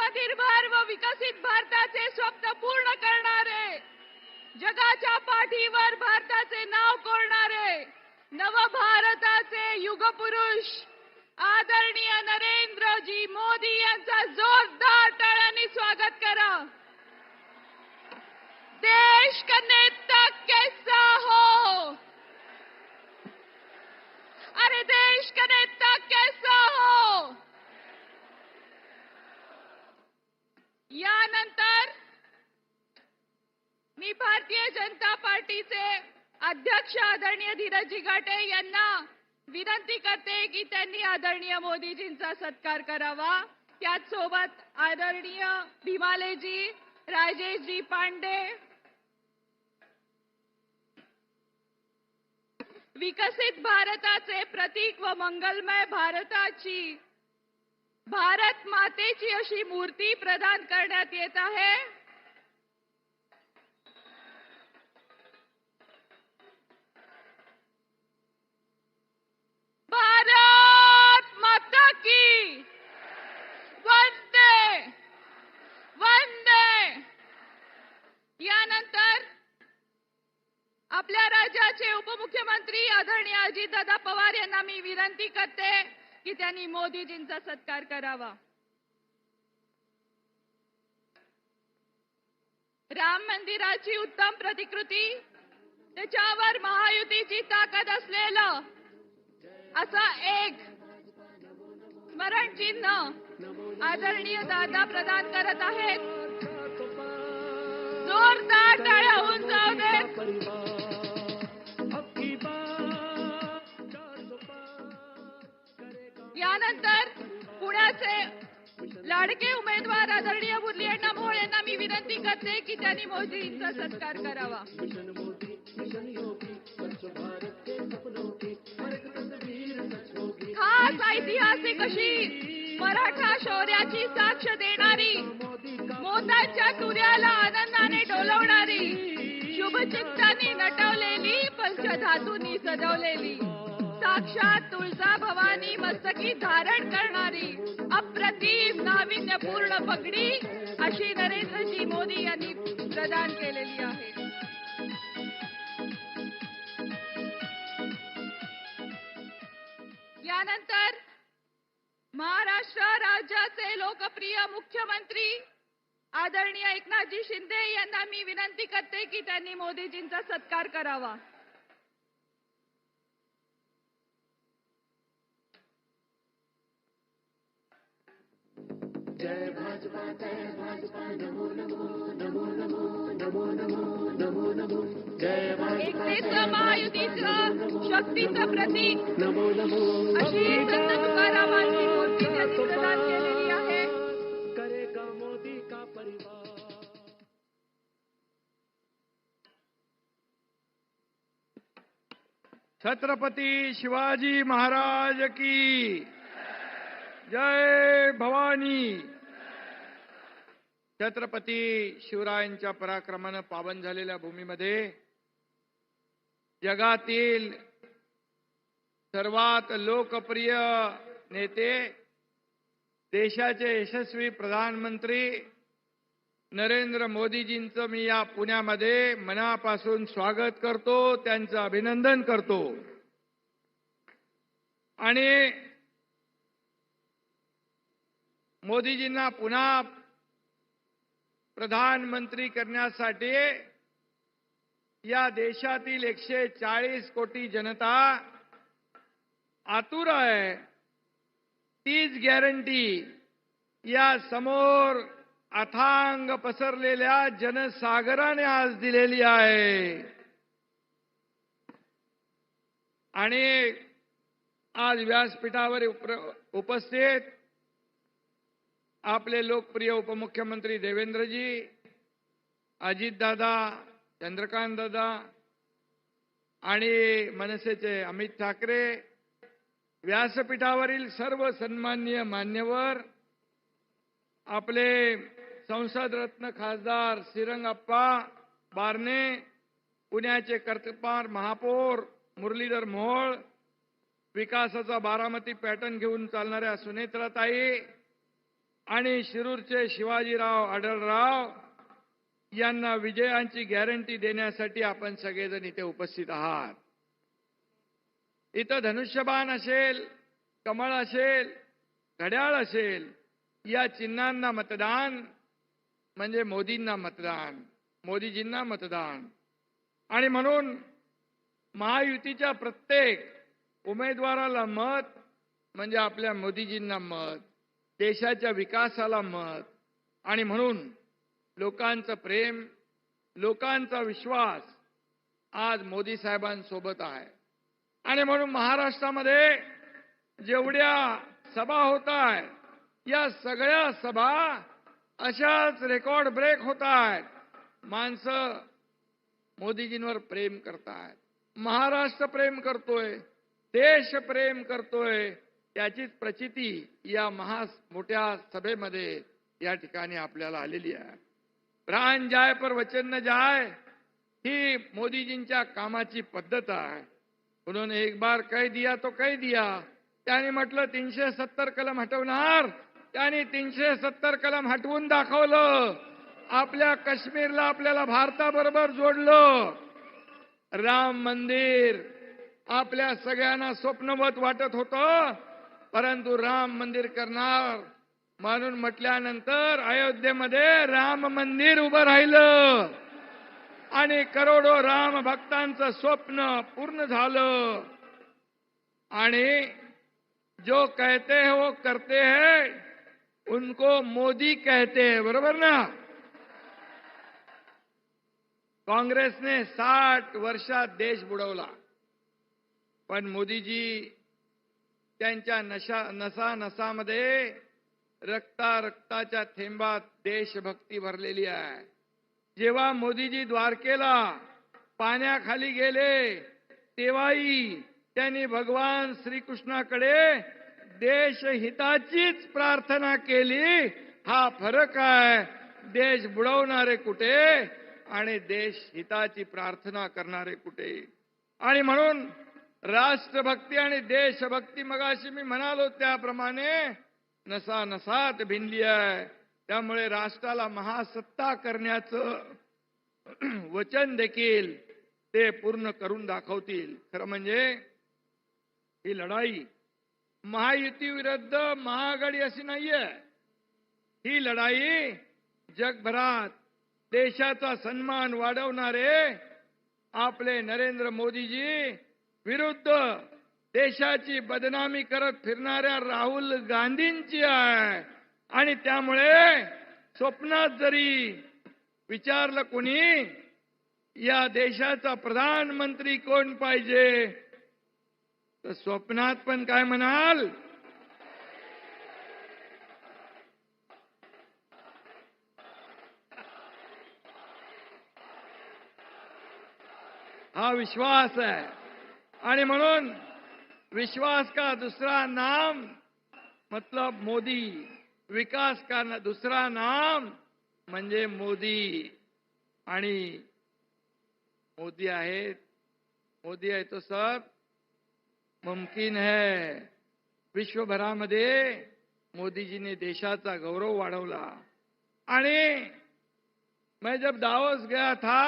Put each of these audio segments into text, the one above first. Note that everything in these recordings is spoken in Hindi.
आत्मनिर्भर व विकसित भारताचे स्वप्न पूर्ण करणारे, जगाच्या पाठीवर भारताचे नाव कोरणारे नवभारताचे युगपुरुष आदरणीय नरेंद्रजी मोदी यांचा जोरदार टाळ्यांनी स्वागत करा। देश का नेता कैसा हो, अरे देश का नेता कैसा हो। यानंतर मी भारतीय जनता पार्टीचे अध्यक्ष आदरणीय धीरजी घाटे यांना विनंती करते की त्यांनी आदरणीय मोदीजींचा सत्कार करावा। त्याचसोबत आदरणीय भीमालेजी, राजेशजी पांडे, विकसित भारताचे प्रतीक व मंगलमय भारताची भारत मातेची अशी मूर्ती प्रदान करण्यात येत आहे। भारत माता की वंदे वंदे। यानंतर आपल्या राज्याचे उपमुख्यमंत्री आदरणीय अजितदादा पवार यांना मी विनंती करते की त्यांनी मोदीजींचा सत्कार करावा। राम मंदिराची उत्तम प्रतिकृती, त्याच्यावर महायुतीची ताकद असलेलं असा एक स्मरण चिन्ह आदरणीय दादा प्रदान करत आहेत। जोरदार टाळ्या होऊन जाऊ देत। यानंतर पुण्याचे लाडके उमेदवार आदरणीय मुरली अण्णा मोहोळ यांना मी विनंती करते की त्यांनी मोदींचा सत्कार करावा। खास ऐतिहासिक अशी मराठा शौर्याची साक्ष देणारी, मोत्यांच्या तुऱ्याला आनंदाने डोलवणारी, शुभचिंतांनी नटवलेली, पंचधातूंनी सजवलेली, साक्षात तुळजा भवानी मस्तकी धारण करणारी अप्रतिम नाविन्यपूर्ण पगडी अशी नरेंद्रजी मोदी यांनी प्रदान केलेली आहे। यानंतर महाराष्ट्र राज्याचे लोकप्रिय मुख्यमंत्री आदरणीय एकनाथजी शिंदे यांना मी विनंती करते की त्यांनी मोदीजींचा सत्कार करावा। जय भाजपा नमो नमो नमो नमो नमो नमो नमो नमो जय भाजपा महायुतीचं शक्तीचं प्रतीक नमो नमो अशी संत तुकारामांची मूर्ती त्यांनी प्रदान केलेली आहे। करेगा मोदी का परिवार। छत्रपती शिवाजी महाराज की जय भवानी। छत्रपती शिवरायांच्या पराक्रमाने पावन झालेल्या भूमीमध्ये जगातील सर्वात लोकप्रिय नेते, देशाचे यशस्वी प्रधानमंत्री नरेंद्र मोदीजींचं मी या पुण्यामध्ये मनापासून स्वागत करतो, त्यांचं अभिनंदन करतो। आणि मोदीजींना पुन्हा प्रधानमंत्री करण्यासाठी या देशातील 140 कोटी जनता आतुर आहे। तीच गॅरंटी या समोर अथांग पसरलेल्या जनसागराने आज दिलेली आहे। आणि आज व्यासपीठावर उपस्थित आपले लोकप्रिय उपमुख्यमंत्री देवेंद्रजी, अजितदादा, चंद्रकांतदादा आणि मनसेचे अमित ठाकरे, व्यासपीठावरील सर्व सन्माननीय मान्यवर, आपले संसद रत्न खासदार श्रीरंगप्पा बारणे, पुण्याचे कर्तृत्ववान महापौर मुरलीधर मोहोळ, विकासाचा बारामती पॅटर्न घेऊन चालणाऱ्या सुनेत्राताई, आणि शिरूरचे शिवाजीराव आढळराव यांना विजयांची गॅरंटी देण्यासाठी आपण सगळेजण इथे उपस्थित आहात. इथं धनुष्यबाण असेल, कमळ असेल, घड्याळ असेल, या चिन्हांना मतदान म्हणजे मोदींना मतदान, मोदीजींना मतदान. आणि म्हणून महायुतीच्या प्रत्येक उमेदवाराला मत म्हणजे आपल्या मोदीजींना मत, देशाच्या विकासाला मत. आणि म्हणून लोकांचं प्रेम, लोकांचा विश्वास आज मोदी साहेबांसोबत आहे. आणि म्हणून महाराष्ट्रामध्ये जेवढ्या सभा होत आहेत, या सगळ्या सभा अशाच रेकॉर्ड ब्रेक होत आहेत. माणसं मोदीजींवर प्रेम करतायत, महाराष्ट्र प्रेम करतोय, देश प्रेम करतोय. त्याचीच प्रचिती या मोठ्या सभेमध्ये या ठिकाणी आपल्याला आलेली आहे. प्राण जाय पर वचन न जाय ही मोदीजींच्या कामाची पद्धत आहे. उन्होंने एक बार कह दिया तो कह दिया. त्यांनी म्हटलं 370 कलम हटवणार, त्यांनी 370 कलम हटवून दाखवलं. आपल्या काश्मीरला आपल्याला भारताबरोबर जोडलं. राम मंदिर आपल्या सगळ्यांना स्वप्नवत वाटत होतं, परंतु राम मंदिर करणार म्हणून म्हटल्यानंतर अयोध्येमध्ये राम मंदिर उभं राहिलं आणि करोडो राम भक्तांचं स्वप्न पूर्ण झालं. आणि जो कहते हैं वो करते हैं, उनको मोदी कहते हैं. बरोबर ना? काँग्रेसने 60 वर्षात देश बुडवला, पण मोदीजी त्यांच्या नसामध्ये रक्ताच्या थेंबात देशभक्ती भरलेली आहे. जेव्हा मोदीजी द्वारकेला पाण्याखाली गेले, तेव्हाही त्यांनी भगवान श्रीकृष्णाकडे देशहिताचीच प्रार्थना केली. हा फरक आहे. देश बुडवणारे कुठे आणि देशहिताची प्रार्थना करणारे कुठे. आणि म्हणून राष्ट्रभक्ती आणि देशभक्ती मगाशी मी म्हणालो त्याप्रमाणे नसात भिनली आहे. त्यामुळे राष्ट्राला महासत्ता करण्याचं वचन देखील ते पूर्ण करून दाखवतील. खरं म्हणजे ही लढाई महायुती विरुद्ध महाआघाडी अशी नाहीये. ही लढाई जगभरात देशाचा सन्मान वाढवणारे आपले नरेंद्र मोदीजी विरुद्ध देशाची बदनामी करत फिरणाऱ्या राहुल गांधींची आहे. आणि त्यामुळे स्वप्नात जरी विचारलं कोणी या देशाचा प्रधानमंत्री कोण पाहिजे, तर स्वप्नात पण काय म्हणाल? हा विश्वास आहे. आणि म्हणून विश्वास का दूसरा नाम मतलब मोदी, विकास का दूसरा नाम म्हणजे मोदी. आणि मोदी है तो सब मुमकिन है. विश्वभरामध्ये मोदीजीने देशाचा गौरव वाढवला. आणि मैं जब दावोस गया था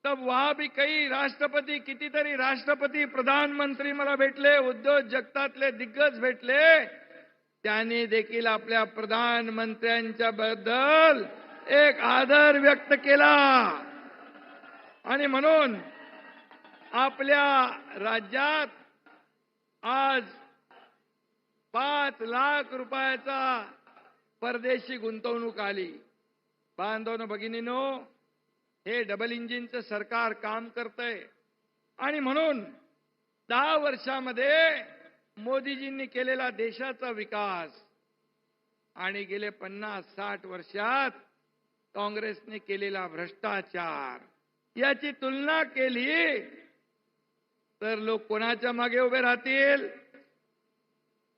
तब वहां भी कई राष्ट्रपती, कितीतरी राष्ट्रपती, प्रधानमंत्री मला भेटले, उद्योग जगतातले दिग्गज भेटले. त्यांनी देखील आपल्या प्रधानमंत्र्यांच्या बद्दल एक आदर व्यक्त केला. आणि म्हणून आपल्या राज्यात आज 5 लाख रुपयाचा परदेशी गुंतवणूक आली. बांधवनो भगिनीनो, हे डबल इंजिनचं सरकार काम करतंय. आणि म्हणून 10 वर्षामध्ये मोदीजींनी केलेला देशाचा विकास आणि गेले 50-60 वर्षात काँग्रेसने केलेला भ्रष्टाचार याची तुलना केली तर लोक कोणाच्या मागे उभे राहतील?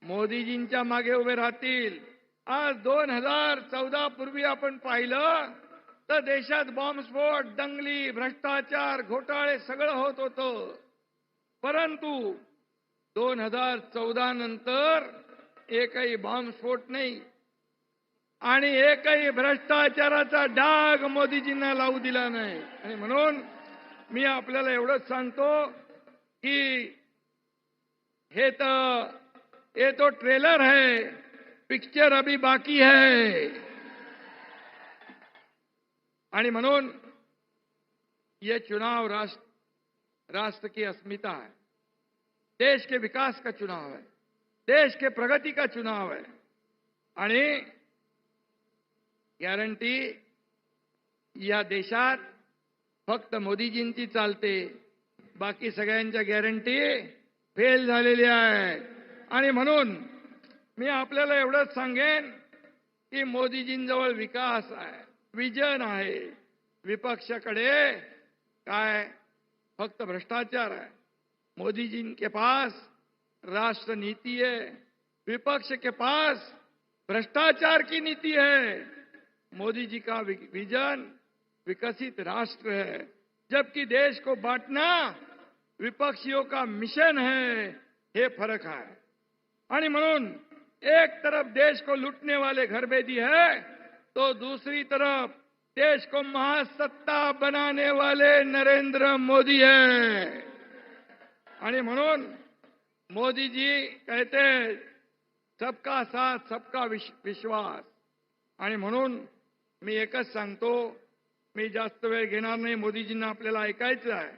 मोदीजींच्या मागे उभे राहतील. आज 2014 पूर्वी आपण पाहिलं तर देशात बॉम्बस्फोट, दंगली, भ्रष्टाचार, घोटाळे सगळं होत होतं. परंतु 2014 नंतर एकही बॉम्बस्फोट नाही, आणि एकही भ्रष्टाचाराचा डाग मोदीजींना लावू दिला नाही. आणि म्हणून मी आपल्याला एवढंच सांगतो की हे तो ट्रेलर है, पिक्चर अभी बाकी है. आणि म्हणून ये चुनाव राष्ट्र की अस्मिता है, देश के विकास का चुनाव है, देश के प्रगति का चुनाव है. आणि गॅरंटी या देशात फक्त मोदीजींची चालते, बाकी सगळ्यांच्या गॅरंटी फेल झालेल्या आहे. आणि म्हणून मी आपल्याला एवढंच सांगेन की मोदीजींजवळ विकास आहे, विजन आहे. विपक्षाकडे काय फक्त भ्रष्टाचार है. मोदी जी के पास राष्ट्र नीति है, विपक्ष के पास भ्रष्टाचार की नीति है. मोदी जी का विजन विकसित राष्ट्र है, जबकि देश को बांटना विपक्षियों का मिशन है. ये फर्क है. आणि म्हणून एक तरफ देश को लूटने वाले घरबेदी है, तो दूसरी तरफ देश को महासत्ता बनाने वाले नरेंद्र मोदी है. आणि म्हणून मोदी जी कहते सबका साथ सबका विश्वास. आणि म्हणून मी एकच सांगतो, मी जास्त वेळ घेणार नाही, मोदीजींना आपल्याला ऐकायचं आहे.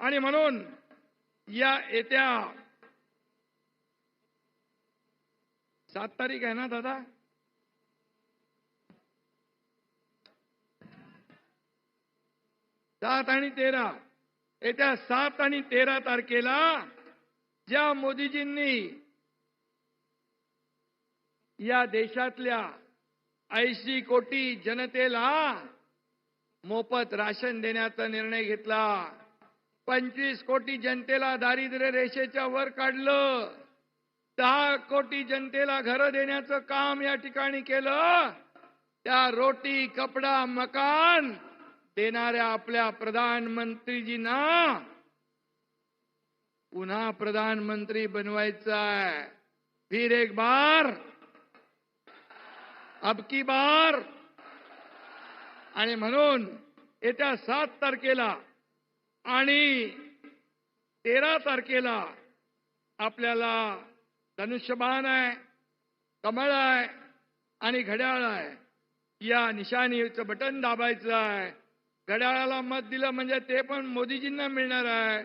आणि म्हणून या येत्या 7 तारीख आहे ना दादा, 7 आणि 13, येत्या 7 आणि 13 तारखेला ज्या मोदीजींनी या देशातल्या 80 कोटी जनतेला मोफत राशन देण्याचा निर्णय घेतला, 25 कोटी जनतेला दारिद्र्य रेषेच्या वर काढलं, 10 कोटी जनतेला घरं देण्याचं काम या ठिकाणी केलं. त्या रोटी कपडा मकान देणाऱ्या आपल्या प्रधानमंत्रीजींना पुन्हा प्रधानमंत्री बनवायचं आहे. फिर एक बार, अब की बार. आणि म्हणून येत्या 7 तारखेला आणि 13 तारखेला आपल्याला धनुष्यबाण आहे, कमळ आहे आणि घड्याळ आहे. या निशाणीचं बटन दाबायचं आहे. घड्याळाला मत दिलं म्हणजे ते पण मोदीजींना मिळणार आहे,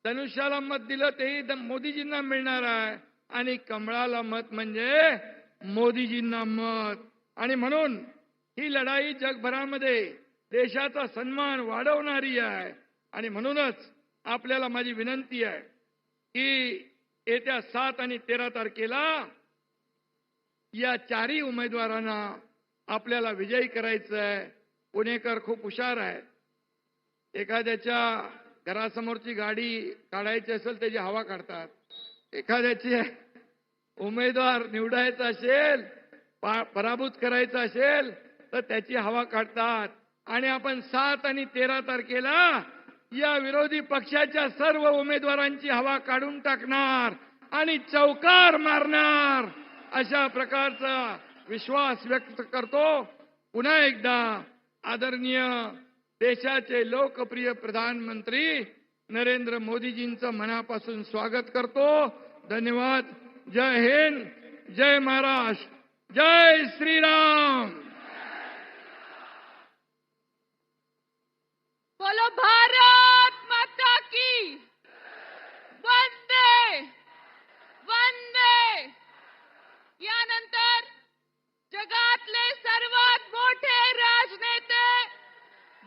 धनुष्याला मत दिलं तेही मोदीजींना मिळणार आहे, आणि कमळाला मत म्हणजे मोदीजींना मत. आणि म्हणून ही लढाई जगभरामध्ये देशाचा सन्मान वाढवणारी आहे. आणि म्हणूनच आपल्याला माझी विनंती आहे की येत्या 7 आणि 13 तारखेला या 4ही उमेदवारांना आपल्याला विजयी करायचं आहे. पुणेकर खूप हुशार आहेत. एखाद्याच्या घरासमोरची गाडी काढायची असेल त्याची हवा काढतात, एखाद्याचे उमेदवार निवडायचा असेल, पराभूत करायचा असेल तर त्याची हवा काढतात. आणि आपण 7 आणि 13 तारखेला या विरोधी पक्षाच्या सर्व उमेदवारांची हवा काढून टाकणार आणि चौकार मारणार, अशा प्रकारचा विश्वास व्यक्त करतो. पुन्हा एकदा आदरणीय देशाचे लोकप्रिय प्रधानमंत्री नरेंद्र मोदीजींचं मनापासून स्वागत करतो. धन्यवाद. जय हिंद, जय महाराष्ट्र, जय श्रीराम. बोलो भारत माता की. वंदे वंदे. यानंतर जगातले सर्वात मोठे राजनेते,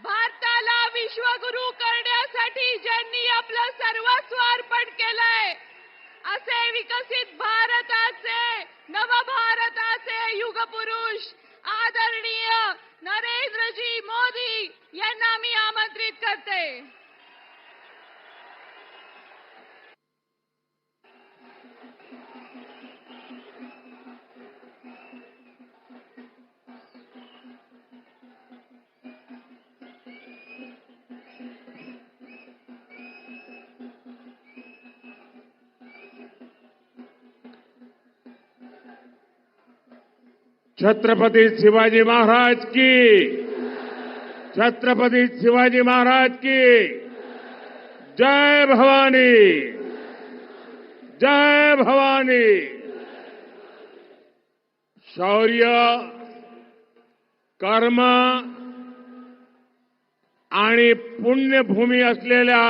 भारताला विश्वगुरू करण्यासाठी ज्यांनी आपलं सर्वस्व अर्पण केलंय, असे विकसित भारताचे, नवभारताचे युगपुरुष आदरणीय नरेंद्रजी मोदी यांना मी आमंत्रित करते. छत्रपति शिवाजी महाराज की, छत्रपति शिवाजी महाराज की जय भवानी, जय भवानी। शौर्य, कर्म आणि पुण्यभूमी असलेल्या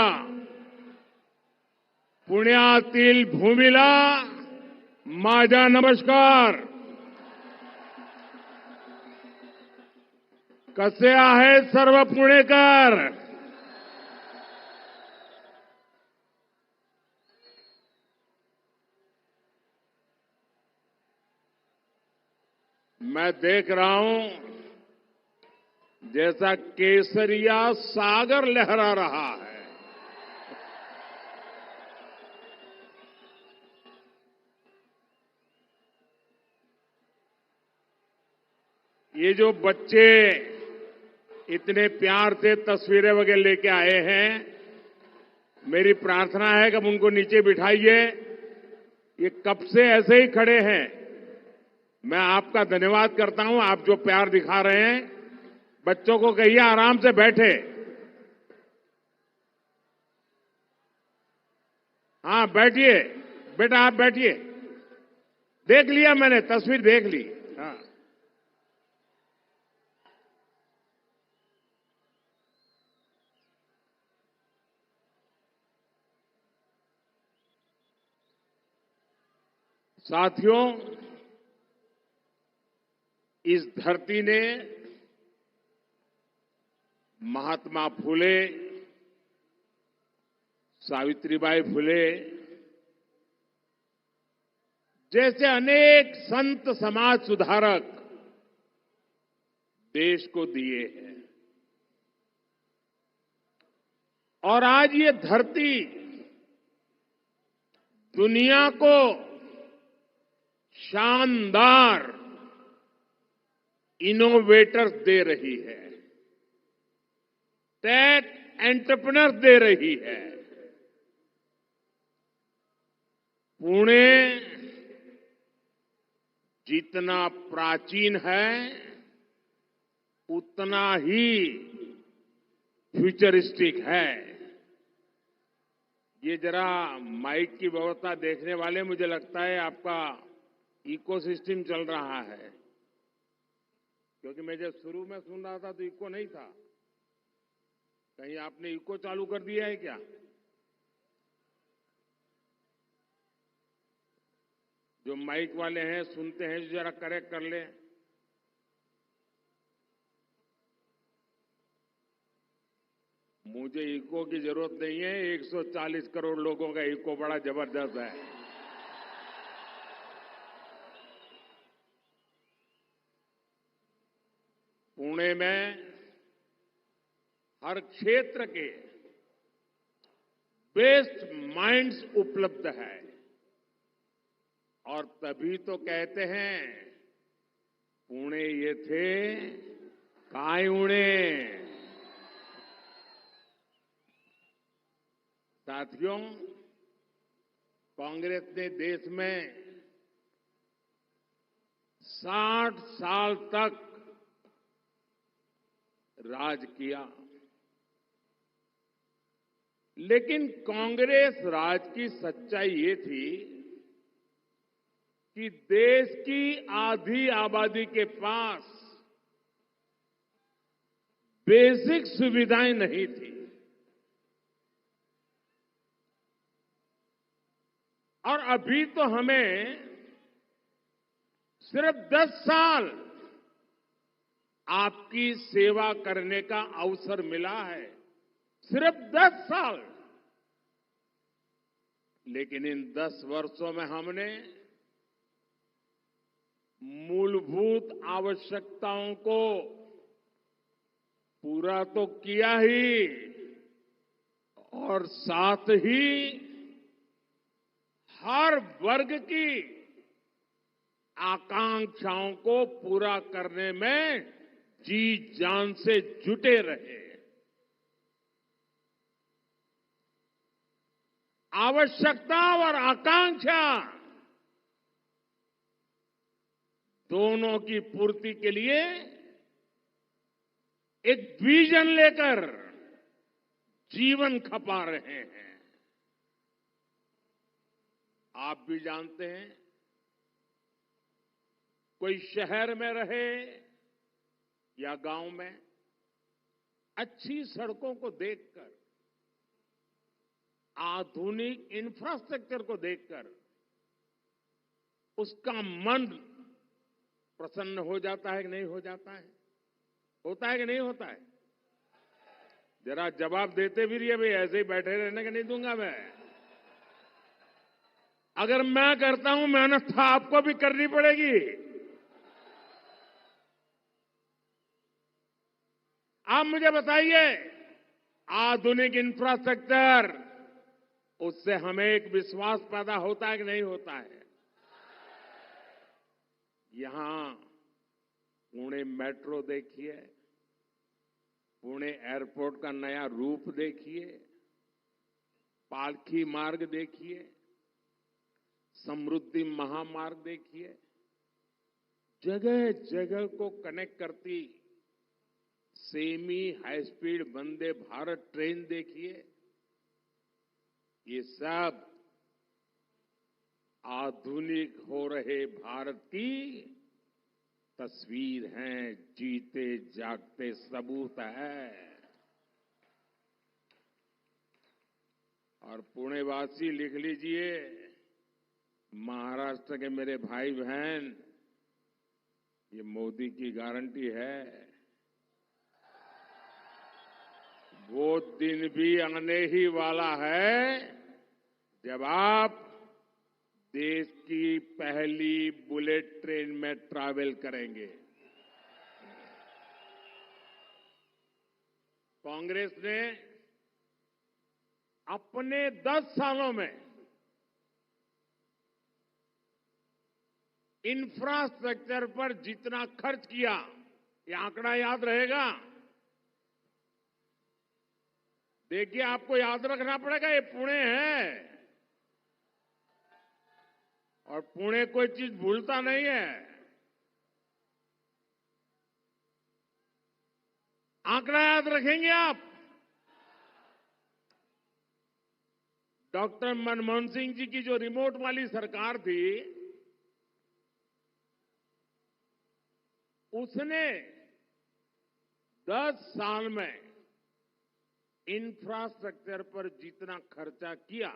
पुण्यातील भूमीला माझा नमस्कार। कसे आहेत सर्व पुणेकर? मैं देख रहा हूं जैसा केसरिया सागर लहरा रहा है। ये जो बच्चे इतने प्यार से तस्वीरें वगैरह लेके आए हैं, मेरी प्रार्थना है कि अब उनको नीचे बिठाइए। ये कब से ऐसे ही खड़े हैं। मैं आपका धन्यवाद करता हूं, आप जो प्यार दिखा रहे हैं। बच्चों को कहिए आराम से बैठे। हाँ बैठिए बेटा, आप बैठिए। देख लिया मैंने, तस्वीर देख ली। हाँ साथियों, इस धरती ने महात्मा फुले, सावित्रीबाई फुले जैसे अनेक संत समाज सुधारक देश को दिए हैं। और आज ये धरती दुनिया को शानदार इनोवेटर्स दे रही है, टेक एंटरप्रेन्योर्स दे रही है। पुणे जितना प्राचीन है उतना ही फ्यूचरिस्टिक है। ये जरा माइक की व्यवस्था देखने वाले, मुझे लगता है आपका इकोसिस्टम चल रहा है, क्योंकि मैं जब शुरू में सुन रहा था तो इको नहीं था। कहीं आपने इको चालू कर दिया है क्या? जो माइक वाले हैं सुनते हैं, जरा करेक्ट कर ले। मुझे इको की जरूरत नहीं है, 140 करोड़ लोगों का इको बड़ा जबरदस्त है। पुणे में हर क्षेत्र के बेस्ट माइंड्स उपलब्ध है, और तभी तो कहते हैं पुणे ये थे काय उणे। साथियों, कांग्रेस ने देश में 60 साल तक राज किया, लेकिन कांग्रेस राज की सच्चाई ये थी कि देश की आधी आबादी के पास बेसिक सुविधाएं नहीं थी। और अभी तो हमें सिर्फ 10 साल आपकी सेवा करने का अवसर मिला है, सिर्फ 10 साल। लेकिन इन 10 वर्षों में हमने मूलभूत आवश्यकताओं को पूरा तो किया ही, और साथ ही हर वर्ग की आकांक्षाओं को पूरा करने में जी जान से जुटे रहे। आवश्यकता और आकांक्षा दोनों की पूर्ति के लिए एक विजन लेकर जीवन खपा रहे हैं। आप भी जानते हैं, कोई शहर में रहे या गांव में, अच्छी सड़कों को देखकर, आधुनिक इंफ्रास्ट्रक्चर को देखकर उसका मन प्रसन्न हो जाता है कि नहीं हो जाता है? होता है कि नहीं होता है? जरा जवाब देते भी रहिए भाई, ऐसे ही बैठे रहने का नहीं दूंगा मैं। अगर मैं करता हूं मेहनत तो आपको भी करनी पड़ेगी। आप मुझे बताइए, आधुनिक इंफ्रास्ट्रक्चर, उससे हमें एक विश्वास पैदा होता है कि नहीं होता है? यहां पुणे मेट्रो देखिए, पुणे एयरपोर्ट का नया रूप देखिए, पालखी मार्ग देखिए, समृद्धि महामार्ग देखिए, जगह जगह को कनेक्ट करती semi high speed Vande Bharat train देखिए। ये सब आधुनिक हो रहे भारत की तस्वीर हैं, जीते जागते सबूत है। और पुणेवासी लिख लीजिए, महाराष्ट्र के मेरे भाई बहन, ये मोदी की गारंटी है। वो दिन भी आने ही वाला है जब आप देश की पहली बुलेट ट्रेन में ट्रैवल करेंगे। कांग्रेस ने अपने 10 सालों में इंफ्रास्ट्रक्चर पर जितना खर्च किया, ये आंकड़ा याद रहेगा। देखिए, आपको याद रखना पड़ेगा, ये पुणे है और पुणे कोई चीज भूलता नहीं है। आंकड़ा याद रखेंगे आप? डॉक्टर मनमोहन सिंह जी की जो रिमोट वाली सरकार थी, उसने 10 साल में इंफ्रास्ट्रक्चर पर जितना खर्चा किया,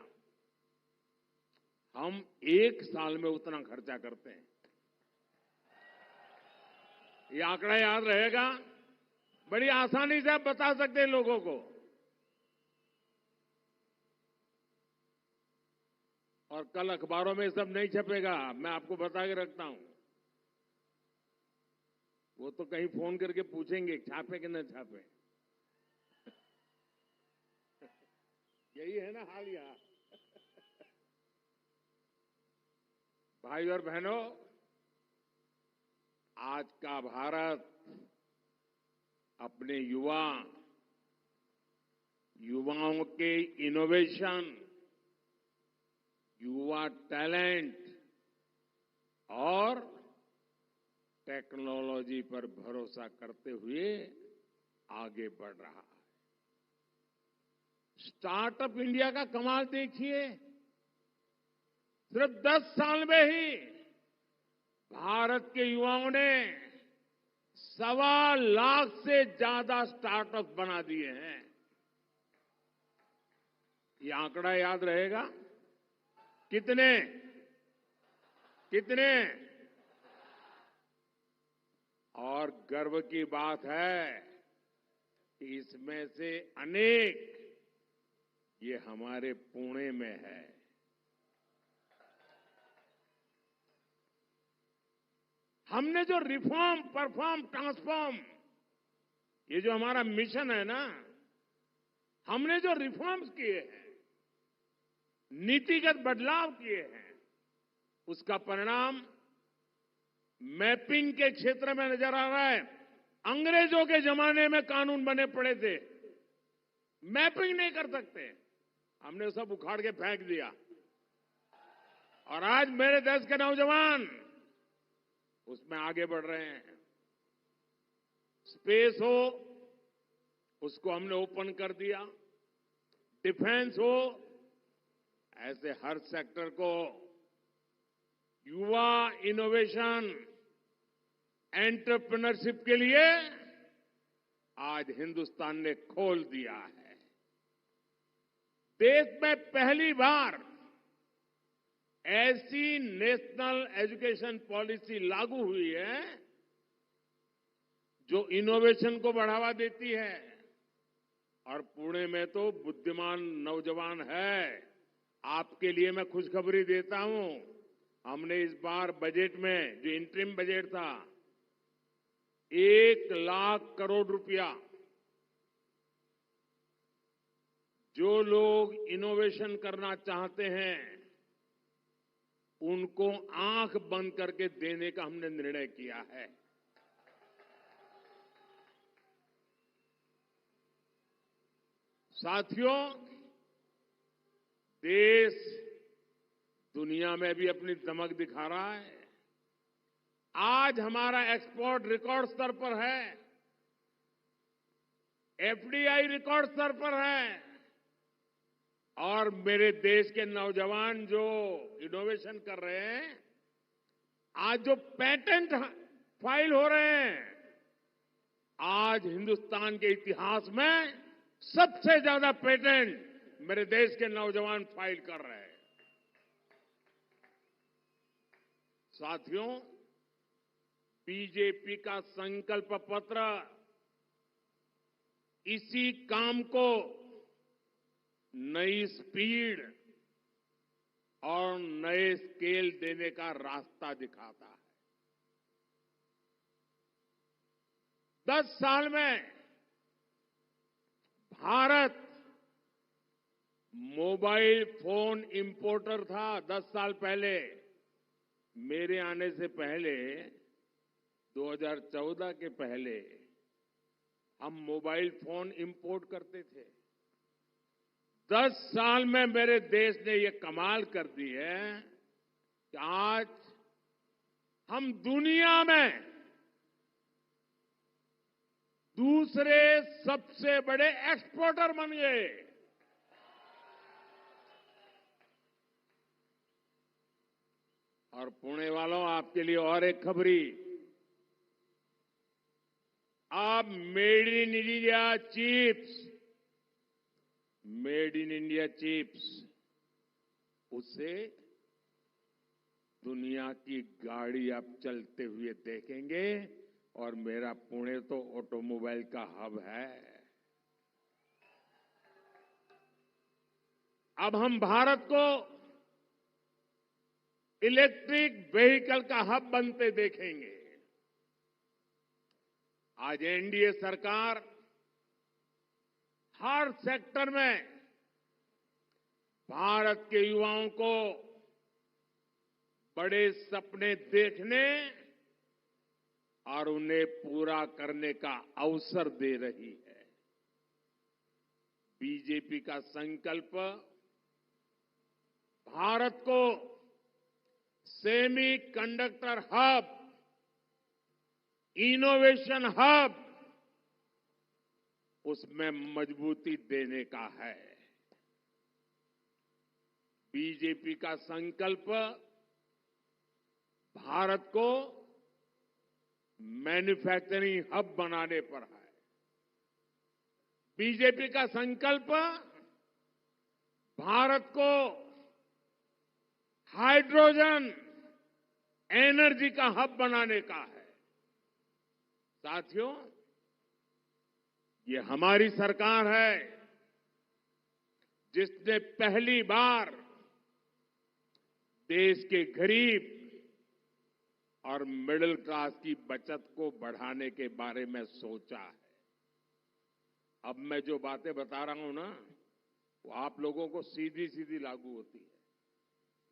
हम 1 साल में उतना खर्चा करते हैं। ये आंकड़ा याद रहेगा, बड़ी आसानी से आप बता सकते हैं लोगों को। और कल अखबारों में सब नहीं छपेगा, मैं आपको बता के रखता हूं। वो तो कहीं फोन करके पूछेंगे छापे कि न छापे। यही है ना हाल यहां। भाई और बहनों, आज का भारत अपने युवाओं के इनोवेशन, युवा टैलेंट और टेक्नोलॉजी पर भरोसा करते हुए आगे बढ़ रहा है। स्टार्टअप इंडिया का कमाल देखिए, सिर्फ 10 साल में ही भारत के युवाओं ने 1.25 लाख से ज्यादा स्टार्टअप बना दिए हैं। ये आंकड़ा याद रहेगा? कितने? और गर्व की बात है कि इसमें से अनेक ये हमारे पुणे में है। हमने जो रिफॉर्म, परफॉर्म, ट्रांसफॉर्म, ये जो हमारा मिशन है ना, हमने जो रिफॉर्म्स किए हैं, नीतिगत बदलाव किए हैं, उसका परिणाम मैपिंग के क्षेत्र में नजर आ रहा है। अंग्रेजों के जमाने में कानून बने पड़े थे, मैपिंग नहीं कर सकते, हमने सब उखाड़ के फेंक दिया। और आज मेरे देश के नौजवान उसमें आगे बढ़ रहे हैं। स्पेस हो, उसको हमने ओपन कर दिया। डिफेंस हो, ऐसे हर सेक्टर को युवा इनोवेशन, एंटरप्रेन्योरशिप के लिए आज हिंदुस्तान ने खोल दिया है। देश में पहली बार ऐसी नेशनल एजुकेशन पॉलिसी लागू हुई है जो इनोवेशन को बढ़ावा देती है। और पुणे में तो बुद्धिमान नौजवान है। आपके लिए मैं खुशखबरी देता हूं, हमने इस बार बजट में जो इंटरिम बजट था 1,00,000 करोड़ रुपया जो लोग इनोवेशन करना चाहते हैं उनको आंख बंद करके देने का हमने निर्णय किया है। साथियों, देश दुनिया में भी अपनी दमक दिखा रहा है। आज हमारा एक्सपोर्ट रिकॉर्ड स्तर पर है, एफडीआई रिकॉर्ड स्तर पर है। और मेरे देश के नौजवान जो इनोवेशन कर रहे हैं, आज जो पेटेंट फाइल हो रहे हैं, आज हिंदुस्तान के इतिहास में सबसे ज्यादा पेटेंट मेरे देश के नौजवान फाइल कर रहे हैं। साथियों, बीजेपी का संकल्प पत्र इसी काम को नई स्पीड और नए स्केल देने का रास्ता दिखाता है। 10 साल में भारत मोबाइल फोन इंपोर्टर था। 10 साल पहले, मेरे आने से पहले, 2014 के पहले हम मोबाइल फोन इंपोर्ट करते थे। 10 साल में मेरे देश ने ये कमाल कर दी है कि आज हम दुनिया में दूसरे सबसे बड़े एक्सपोर्टर बन गए। और पुणे वालों, आपके लिए और एक खबरी। अब made in India chips, made in India chips, उससे दुनिया की गाड़ी आप चलते हुए देखेंगे। और मेरा पुणे तो ऑटोमोबाइल का हब है। अब हम भारत को इलेक्ट्रिक व्हीकल का हब बनते देखेंगे। आज एनडीए सरकार हर सेक्टर में भारत के युवाओं को बड़े सपने देखने और उन्हें पूरा करने का अवसर दे रही है। बीजेपी का संकल्प भारत को semi conductor hub, innovation hub, उसमें मजबूती देने का है। बीजेपी का संकल्प भारत को मैन्युफैक्चरिंग हब बनाने पर है। बीजेपी का संकल्प भारत को हाइड्रोजन एनर्जी का हब बनाने का है। साथियों, ये हमारी सरकार है जिसने पहली बार देश के गरीब और मिडिल क्लास की बचत को बढ़ाने के बारे में सोचा है। अब मैं जो बातें बता रहा हूं ना, वो आप लोगों को सीधी सीधी लागू होती है,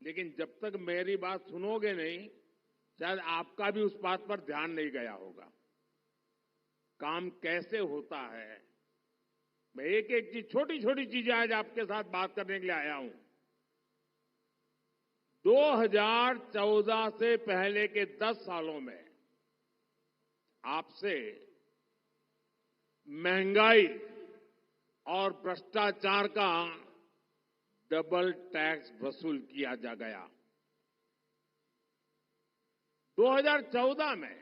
लेकिन जब तक मेरी बात सुनोगे नहीं, शायद आपका भी उस बात पर ध्यान नहीं गया होगा। काम कैसे होता है, मैं एक एक चीज, छोटी छोटी चीजें आज आपके साथ बात करने के लिए आया हूं। 2014 से पहले के 10 सालों में आपसे महंगाई और भ्रष्टाचार का डबल टैक्स वसूल किया जा गया। 2014 में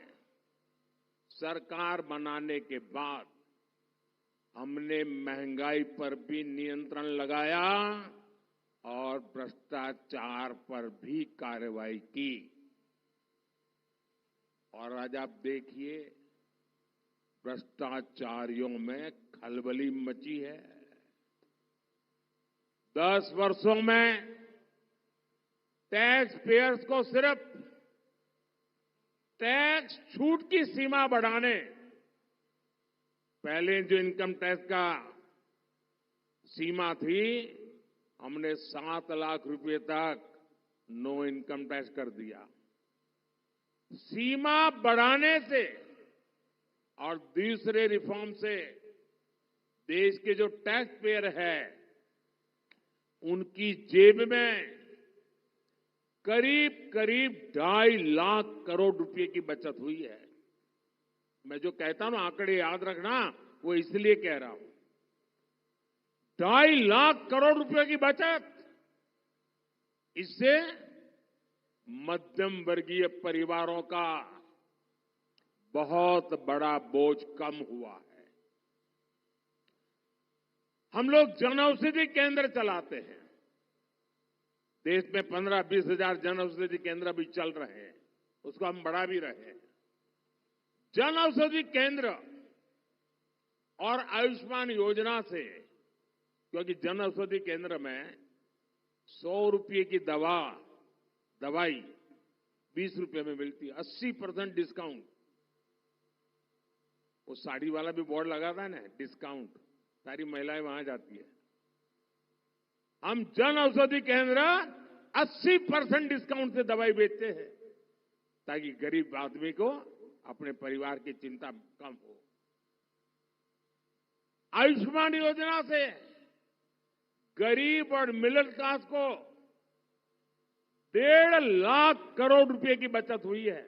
सरकार बनाने के बाद हमने महंगाई पर भी नियंत्रण लगाया और भ्रष्टाचार पर भी कार्रवाई की। और आज आप देखिए, भ्रष्टाचारियों में खलबली मची है। 10 वर्षों में टैक्स पेयर्स को सिर्फ टैक्स छूट की सीमा बढ़ाने, पहले जो इनकम टैक्स का सीमा थी, हमने 7 लाख रुपए तक नो इनकम टैक्स कर दिया। सीमा बढ़ाने से और दूसरे रिफॉर्म से देश के जो टैक्स पेयर है उनकी जेब में करीब करीब 2.5 लाख करोड़ रुपए की बचत हुई है। मैं जो कहता हूं आंकड़े याद रखना, वो इसलिए कह रहा हूं। 2.5 लाख करोड़ रुपए की बचत, इससे मध्यम वर्गीय परिवारों का बहुत बड़ा बोझ कम हुआ है। हम लोग जन औषधि केंद्र चलाते हैं। देश में 15-20 हजार जन औषधि केंद्र भी चल रहे हैं, उसको हम बढ़ा भी रहे हैं। जन औषधि केंद्र और आयुष्मान योजना से, क्योंकि जन औषधि केंद्र में 100 रुपये की दवाई 20 रुपये में मिलती है, 80% डिस्काउंट। वो साड़ी वाला भी बोर्ड लगाता है ना, डिस्काउंट, सारी महिलाएं वहां जाती है। हम जन औषधि केंद्र 80% डिस्काउंट से दवाई बेचते हैं, ताकि गरीब आदमी को अपने परिवार की चिंता कम हो। आयुष्मान योजना से गरीब और मिडिल क्लास को 1.5 लाख करोड़ रुपए की बचत हुई है।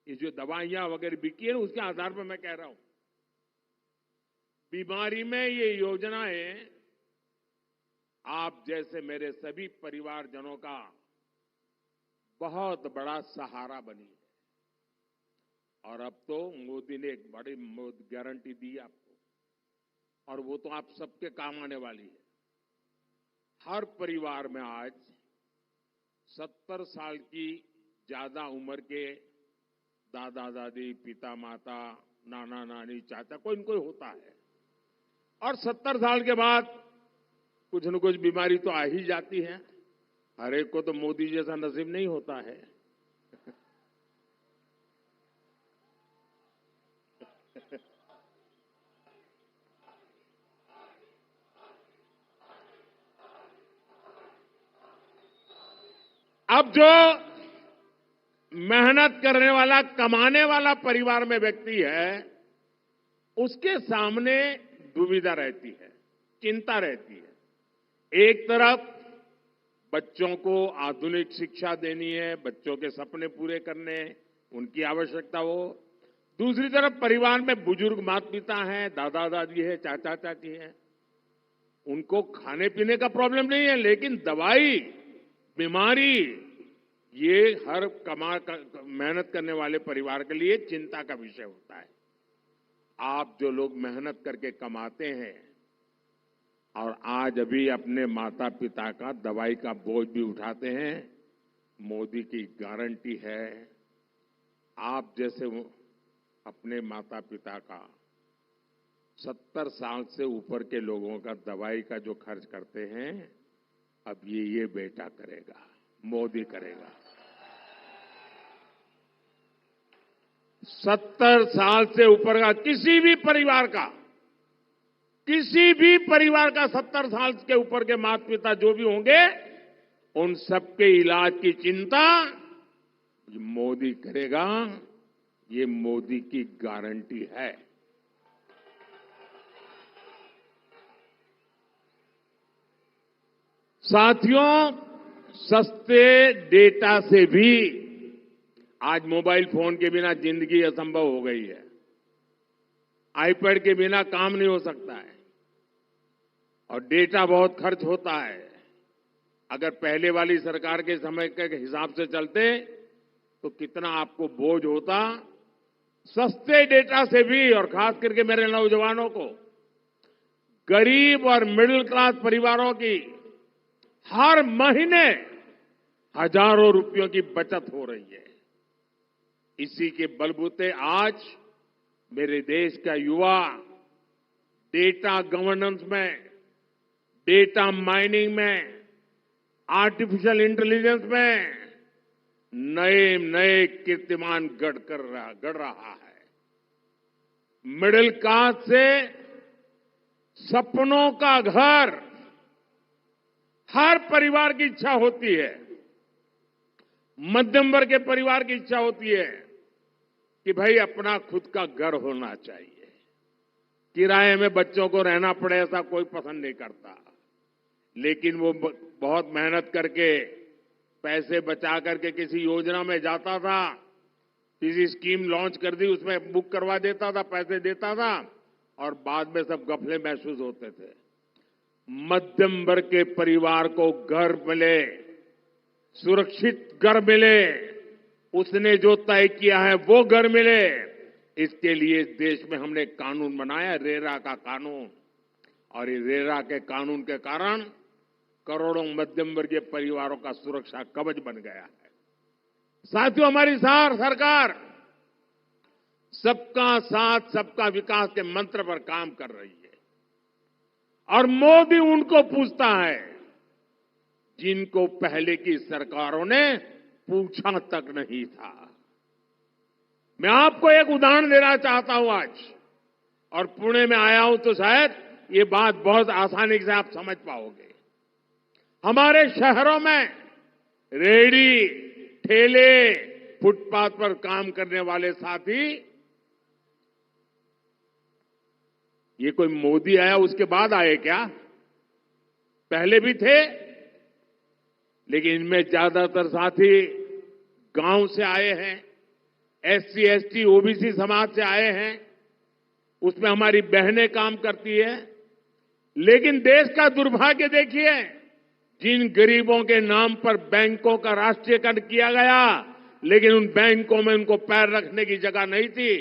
ये जो दवाइयां वगैरह बिकी है, उसके आधार पर मैं कह रहा हूं, बीमारी में ये योजनाएं आप जैसे मेरे सभी परिवारजनों का बहुत बड़ा सहारा बनी है। और अब तो मोदी ने एक बड़ी गारंटी दी आपको, और वो तो आप सबके काम आने वाली है। हर परिवार में आज 70 साल की ज्यादा उम्र के दादा दादी, पिता माता, नाना नानी, चाचा, कोई न कोई होता है। और 70 साल के बाद कुछ न कुछ बीमारी तो आ ही जाती है। हर एक को तो मोदी जैसा नसीब नहीं होता है। अब जो मेहनत करने वाला, कमाने वाला परिवार में व्यक्ति है, उसके सामने दुविधा रहती है, चिंता रहती है। एक तरफ बच्चों को आधुनिक शिक्षा देनी है, बच्चों के सपने पूरे करने, उनकी आवश्यकता हो। दूसरी तरफ परिवार में बुजुर्ग माता पिता हैं, दादा दादी है, चाचा चाची हैं, उनको खाने पीने का प्रॉब्लम नहीं है, लेकिन दवाई, बीमारी, ये हर मेहनत करने वाले परिवार के लिए चिंता का विषय होता है। आप जो लोग मेहनत करके कमाते हैं और आज अभी अपने माता पिता का दवाई का बोझ भी उठाते हैं, मोदी की गारंटी है, आप जैसे अपने माता पिता का 70 साल से ऊपर के लोगों का दवाई का जो खर्च करते हैं, अब ये बेटा करेगा, मोदी करेगा। 70 साल से ऊपर का किसी भी परिवार का 70 साल के ऊपर के माता पिता जो भी होंगे, उन सबके इलाज की चिंता मोदी करेगा। ये मोदी की गारंटी है। साथियों, सस्ते डेटा से भी आज मोबाइल फोन के बिना जिंदगी असंभव हो गई है। आईपैड के बिना काम नहीं हो सकता है और डेटा बहुत खर्च होता है। अगर पहले वाली सरकार के समय के हिसाब से चलते तो कितना आपको बोझ होता। सस्ते डेटा से भी, और खास करके मेरे नौजवानों को, गरीब और मिडिल क्लास परिवारों की हर महीने हजारों रुपयों की बचत हो रही है। इसी के बलबूते आज मेरे देश का युवा डेटा गवर्नेंस में, डेटा माइनिंग में, आर्टिफिशियल इंटेलिजेंस में नए नए कीर्तिमान गढ़ रहा है। मिडिल क्लास से सपनों का घर हर परिवार की इच्छा होती है। मध्यम वर्ग के परिवार की इच्छा होती है कि भाई अपना खुद का घर होना चाहिए। किराए में बच्चों को रहना पड़े ऐसा कोई पसंद नहीं करता, लेकिन वो बहुत मेहनत करके पैसे बचा करके किसी योजना में जाता था, किसी स्कीम लॉन्च कर दी, उसमें बुक करवा देता था, पैसे देता था और बाद में सब गफले महसूस होते थे। मध्यम वर्ग के परिवार को घर मिले, सुरक्षित घर मिले, उसने जो तय किया है वो घर मिले, इसके लिए इस देश में हमने कानून बनाया, रेरा का कानून। और ये रेरा के कानून के कारण करोड़ों मध्यम वर्गीय परिवारों का सुरक्षा कवच बन गया है। साथियों, हमारी सरकार सबका साथ सबका विकास के मंत्र पर काम कर रही है और मोदी उनको पूछता है जिनको पहले की सरकारों ने पूछा तक नहीं था। मैं आपको एक उदाहरण देना चाहता हूं आज, और पुणे में आया हूं तो शायद ये बात बहुत आसानी से आप समझ पाओगे। हमारे शहरों में रेहड़ी, ठेले, फुटपाथ पर काम करने वाले साथी, ये कोई मोदी आया उसके बाद आए क्या? पहले भी थे, लेकिन इनमें ज्यादातर साथी गांव से आए हैं, एससी, एसटी, ओबीसी समाज से आए हैं। उसमें हमारी बहनें काम करती है। लेकिन देश का दुर्भाग्य देखिए, जिन गरीबों के नाम पर बैंकों का राष्ट्रीयकरण किया गया, लेकिन उन बैंकों में उनको पैर रखने की जगह नहीं थी,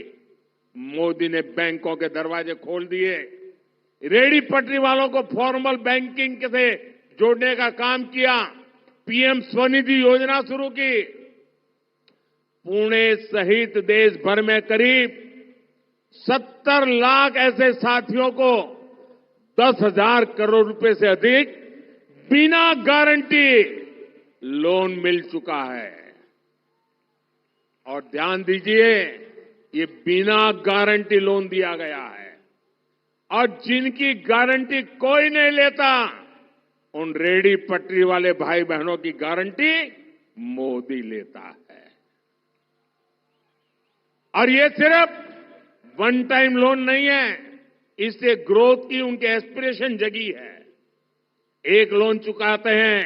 मोदी ने बैंकों के दरवाजे खोल दिए। रेहड़ी पटरी वालों को फॉर्मल बैंकिंग से जोड़ने का काम किया, पीएम स्वनिधि योजना शुरू की। पुणे सहित देश भर में करीब 70 लाख ऐसे साथियों को 10,000 करोड़ रुपए से अधिक बिना गारंटी लोन मिल चुका है। और ध्यान दीजिए, ये बिना गारंटी लोन दिया गया है, और जिनकी गारंटी कोई नहीं लेता, उन रेहड़ी पटरी वाले भाई बहनों की गारंटी मोदी लेता है। और ये सिर्फ वन टाइम लोन नहीं है, इससे ग्रोथ की उनके एस्पिरेशन जगी है। एक लोन चुकाते हैं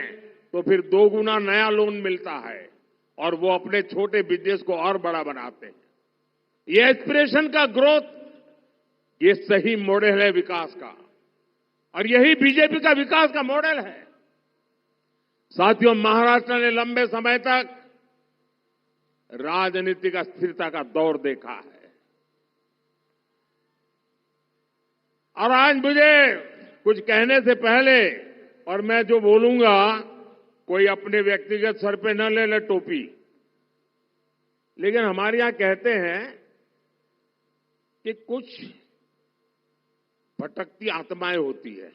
तो फिर 2 गुना नया लोन मिलता है और वो अपने छोटे बिजनेस को और बड़ा बनाते हैं। ये एस्पिरेशन का ग्रोथ, ये सही मॉडल है विकास का, और यही बीजेपी का विकास का मॉडल है। साथियों, महाराष्ट्र ने लंबे समय तक राजनीतिक अस्थिरता का दौर देखा है, और आज मुझे कुछ कहने से पहले, और मैं जो बोलूंगा कोई अपने व्यक्तिगत सर पे न ले टोपी, लेकिन हमारे यहां कहते हैं कि कुछ भटकती आत्माएं होती है,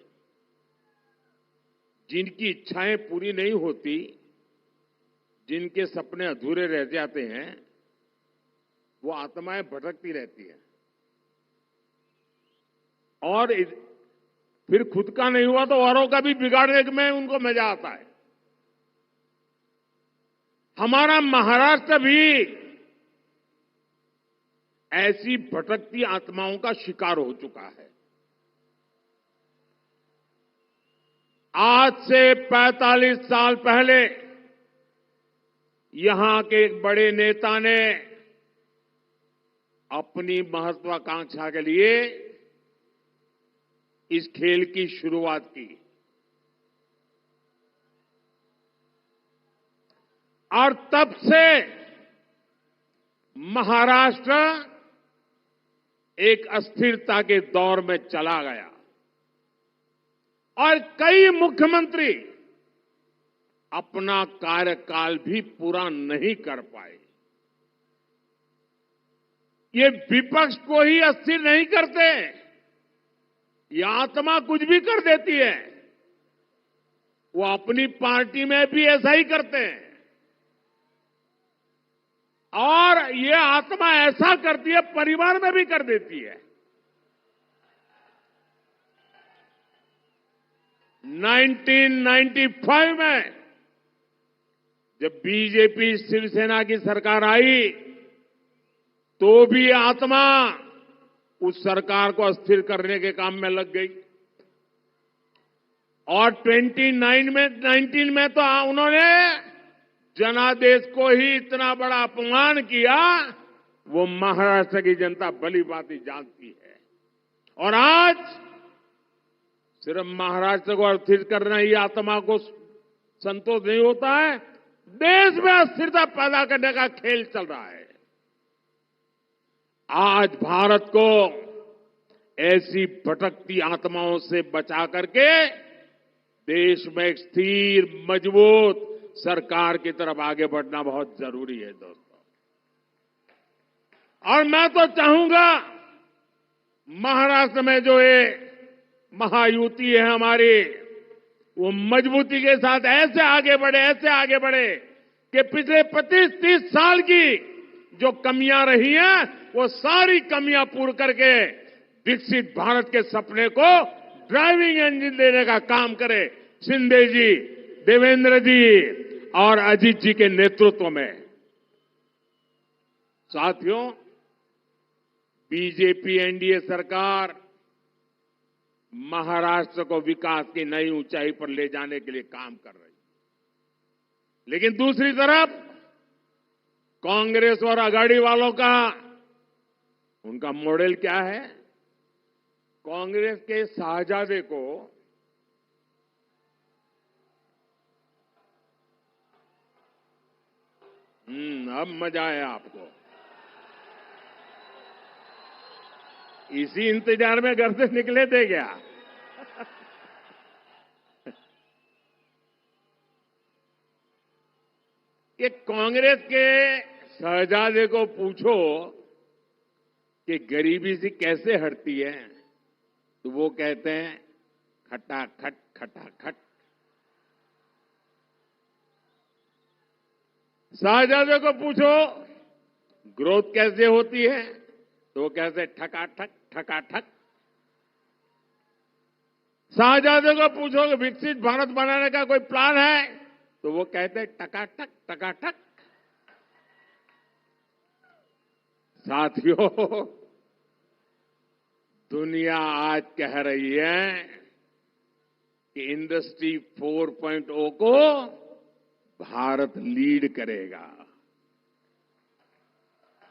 जिनकी इच्छाएं पूरी नहीं होती, जिनके सपने अधूरे रह जाते हैं, वो आत्माएं भटकती रहती हैं। और फिर खुद का नहीं हुआ तो औरों का भी बिगाड़ने में उनको मजा आता है। हमारा महाराष्ट्र भी ऐसी भटकती आत्माओं का शिकार हो चुका है। आज से 45 साल पहले यहां के एक बड़े नेता ने अपनी महत्वाकांक्षा के लिए इस खेल की शुरुआत की और तब से महाराष्ट्र एक अस्थिरता के दौर में चला गया और कई मुख्यमंत्री अपना कार्यकाल भी पूरा नहीं कर पाए। ये विपक्ष को ही अस्थिर नहीं करते, ये आत्मा कुछ भी कर देती है। वो अपनी पार्टी में भी ऐसा ही करते हैं और ये आत्मा ऐसा करती है, परिवार में भी कर देती है। 1995 में जब बीजेपी शिवसेना की सरकार आई तो भी ये आत्मा उस सरकार को अस्थिर करने के काम में लग गई और 19 में तो उन्होंने जनादेश को ही इतना बड़ा अपमान किया, वो महाराष्ट्र की जनता भली भांति जानती है। और आज सिर्फ महाराष्ट्र को अस्थिर करना ही आत्मा को संतोष नहीं होता है, देश में अस्थिरता पैदा करने का खेल चल रहा है। आज भारत को ऐसी भटकती आत्माओं से बचा करके देश में एक स्थिर, मजबूत सरकार की तरफ आगे बढ़ना बहुत जरूरी है दोस्तों। और मैं तो चाहूंगा महाराष्ट्र में जो ये महायुति है हमारी, वो मजबूती के साथ ऐसे आगे बढ़े कि पिछले 25-30 साल की जो कमियां रही हैं, वो सारी कमियां पूर्ण करके विकसित भारत के सपने को ड्राइविंग इंजन देने का काम करे शिंदे जी, देवेंद्र जी और अजीत जी के नेतृत्व में। साथियों, बीजेपी एनडीए सरकार महाराष्ट्र को विकास की नई ऊंचाई पर ले जाने के लिए काम कर रही है, लेकिन दूसरी तरफ कांग्रेस और अघाड़ी वालों का उनका मॉडल क्या है? कांग्रेस के शाहजादे को अब मजा आया आपको। इसी इंतजार में घर से निकले थे क्या? कि कांग्रेस के शहजादे को पूछो कि गरीबी से कैसे हटती है, तो वो कहते हैं खटाखट खटाखट। शहजादे को पूछो ग्रोथ कैसे होती है, तो वो कहते हैं ठकाठक ठकाठक। शहजादे को पूछो कि विकसित भारत बनाने का कोई प्लान है, तो वो कहते हैं टकाटक टकाटक। साथियों, दुनिया आज कह रही है कि इंडस्ट्री 4.0 को भारत लीड करेगा,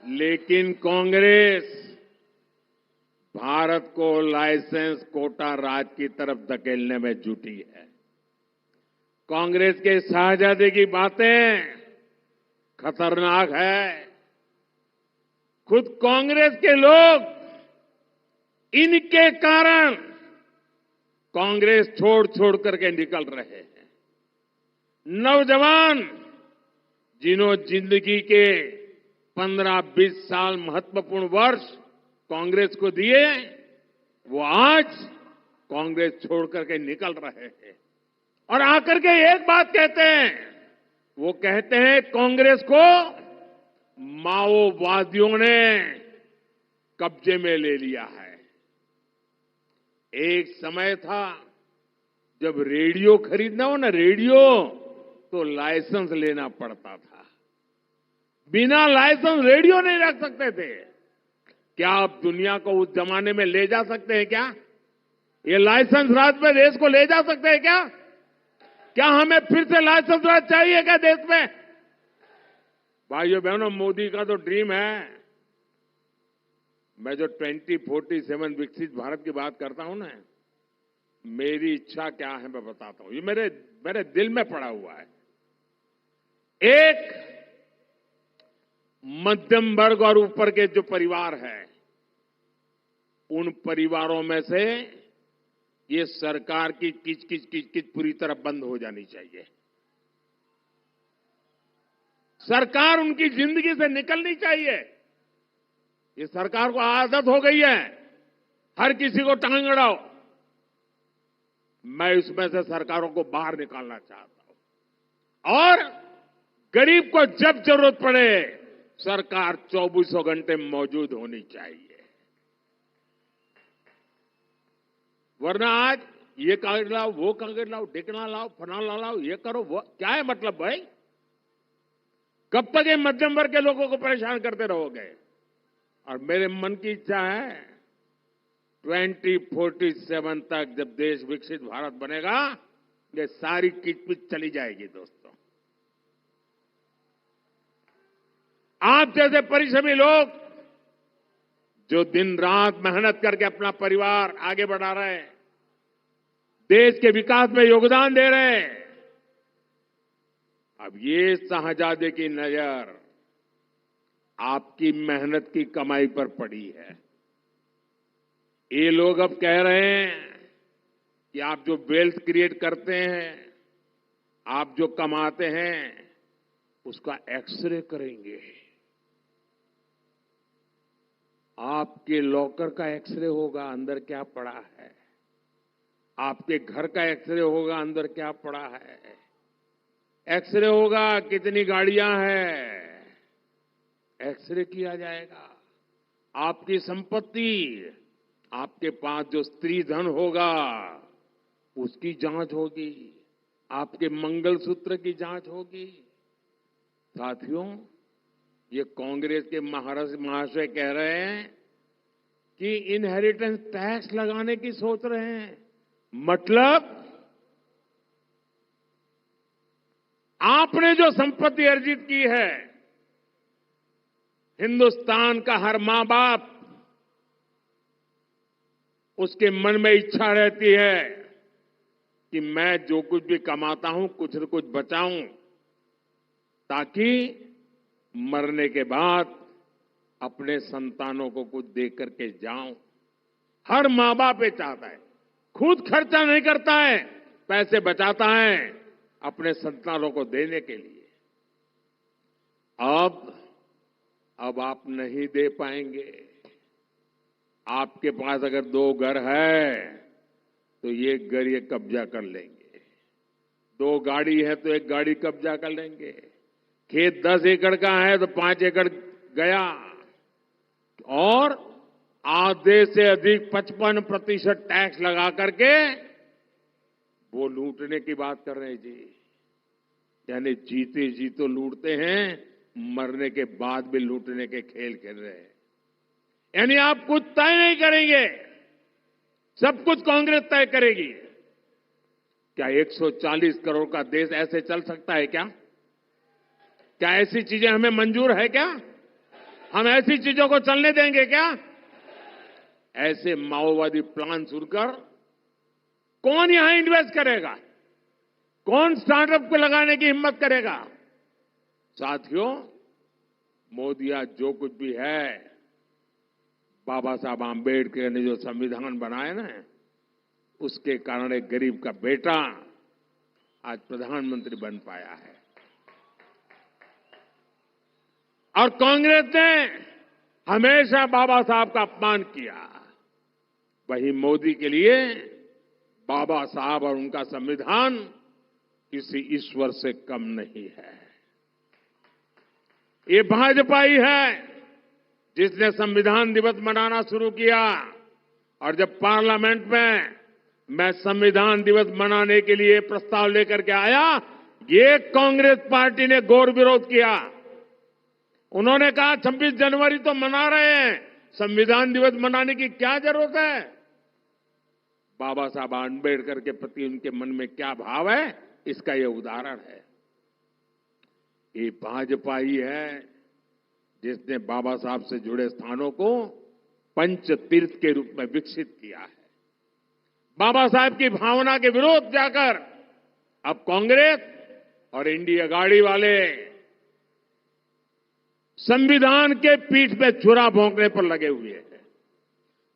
लेकिन कांग्रेस भारत को लाइसेंस कोटा राज की तरफ धकेलने में जुटी है। कांग्रेस के शाहजादे की बातें खतरनाक है। खुद कांग्रेस के लोग इनके कारण कांग्रेस छोड़ करके निकल रहे हैं। नौजवान जिन्हों जिंदगी के 15-20 साल महत्वपूर्ण वर्ष कांग्रेस को दिए, वो आज कांग्रेस छोड़ करके निकल रहे हैं और आकर के एक बात कहते हैं, वो कहते हैं कांग्रेस को माओवादियों ने कब्जे में ले लिया है। एक समय था जब रेडियो खरीदना हो ना, रेडियो तो लाइसेंस लेना पड़ता था। बिना लाइसेंस रेडियो नहीं रख सकते थे। क्या आप दुनिया को उस जमाने में ले जा सकते हैं क्या? ये लाइसेंस राज में देश को ले जा सकते हैं क्या? क्या हमें फिर से लाइसेंस राज चाहिए क्या देश में? भाइयों बहनों, मोदी का तो ड्रीम है। मैं जो 2047 विकसित भारत की बात करता हूं ना, मेरी इच्छा क्या है मैं बताता हूं। ये मेरे दिल में पड़ा हुआ है। एक, मध्यम वर्ग और ऊपर के जो परिवार है, उन परिवारों में से ये सरकार की किच पूरी तरह बंद हो जानी चाहिए। सरकार उनकी जिंदगी से निकलनी चाहिए। ये सरकार को आदत हो गई है हर किसी को टांग अड़ाओ। मैं इसमें से सरकारों को बाहर निकालना चाहता हूं और गरीब को जब जरूरत पड़े सरकार 24 घंटे मौजूद होनी चाहिए। वरना आज ये कागज लाओ, वो कागज लाओ, ढिकना लाओ, फनाला लाओ, ये करो, वो क्या है मतलब भाई? कब तक ये मध्यम वर्ग के लोगों को परेशान करते रहोगे? और मेरे मन की इच्छा है 2047 तक जब देश विकसित भारत बनेगा, ये सारी किचपिच चली जाएगी। दोस्तों, आप जैसे परिश्रमी लोग जो दिन रात मेहनत करके अपना परिवार आगे बढ़ा रहे हैं, देश के विकास में योगदान दे रहे हैं, अब ये साहजादे की नजर आपकी मेहनत की कमाई पर पड़ी है। ये लोग अब कह रहे हैं कि आप जो वेल्थ क्रिएट करते हैं, आप जो कमाते हैं, उसका एक्सरे करेंगे। आपके लॉकर का एक्सरे होगा, अंदर क्या पड़ा है। आपके घर का एक्सरे होगा, अंदर क्या पड़ा है। एक्सरे होगा कितनी गाड़ियां हैं, एक्सरे किया जाएगा। आपकी संपत्ति, आपके पास जो स्त्री धन होगा, उसकी जांच होगी। आपके मंगलसूत्र की जांच होगी। साथियों, ये कांग्रेस के महाशय कह रहे हैं कि इनहेरिटेंस टैक्स लगाने की सोच रहे हैं। मतलब आपने जो संपत्ति अर्जित की है, हिंदुस्तान का हर मां बाप उसके मन में इच्छा रहती है कि मैं जो कुछ भी कमाता हूं कुछ न कुछ बचाऊं, ताकि मरने के बाद अपने संतानों को कुछ दे करके जाऊं। हर मां बाप ये चाहता है, खुद खर्चा नहीं करता है, पैसे बचाता है अपने संतानों को देने के लिए। अब आप नहीं दे पाएंगे। आपके पास अगर 2 घर है तो ये घर ये कब्जा कर लेंगे। 2 गाड़ी है तो 1 गाड़ी कब्जा कर लेंगे। खेत 10 एकड़ का है तो 5 एकड़ गया। और आधे से अधिक 55% टैक्स लगा करके वो लूटने की बात कर रहे हैं जी। यानी जीते जी तो लूटते हैं, मरने के बाद भी लूटने के खेल खेल रहे हैं। यानी आप कुछ तय नहीं करेंगे, सब कुछ कांग्रेस तय करेगी। क्या 140 करोड़ का देश ऐसे चल सकता है क्या? क्या ऐसी चीजें हमें मंजूर है क्या? हम ऐसी चीजों को चलने देंगे क्या? ऐसे माओवादी प्लान सुनकर कौन यहां इन्वेस्ट करेगा? कौन स्टार्टअप को लगाने की हिम्मत करेगा? साथियों, मोदी आज जो कुछ भी है, बाबा साहब आंबेडकर ने जो संविधान बनाया ना, उसके कारण एक गरीब का बेटा आज प्रधानमंत्री बन पाया है। और कांग्रेस ने हमेशा बाबा साहब का अपमान किया। वही मोदी के लिए बाबा साहब और उनका संविधान किसी ईश्वर से कम नहीं है। ये भाजपा ही है जिसने संविधान दिवस मनाना शुरू किया। और जब पार्लियामेंट में मैं संविधान दिवस मनाने के लिए प्रस्ताव लेकर के आया, ये कांग्रेस पार्टी ने घोर विरोध किया। उन्होंने कहा 26 जनवरी तो मना रहे हैं, संविधान दिवस मनाने की क्या जरूरत है? बाबा साहब आंबेडकर के प्रति उनके मन में क्या भाव है, इसका यह उदाहरण है। ये भाजपा ही है जिसने बाबा साहब से जुड़े स्थानों को पंच तीर्थ के रूप में विकसित किया है। बाबा साहब की भावना के विरोध जाकर अब कांग्रेस और इंडिया गाड़ी वाले संविधान के पीठ पे छुरा भोंकने पर लगे हुए हैं।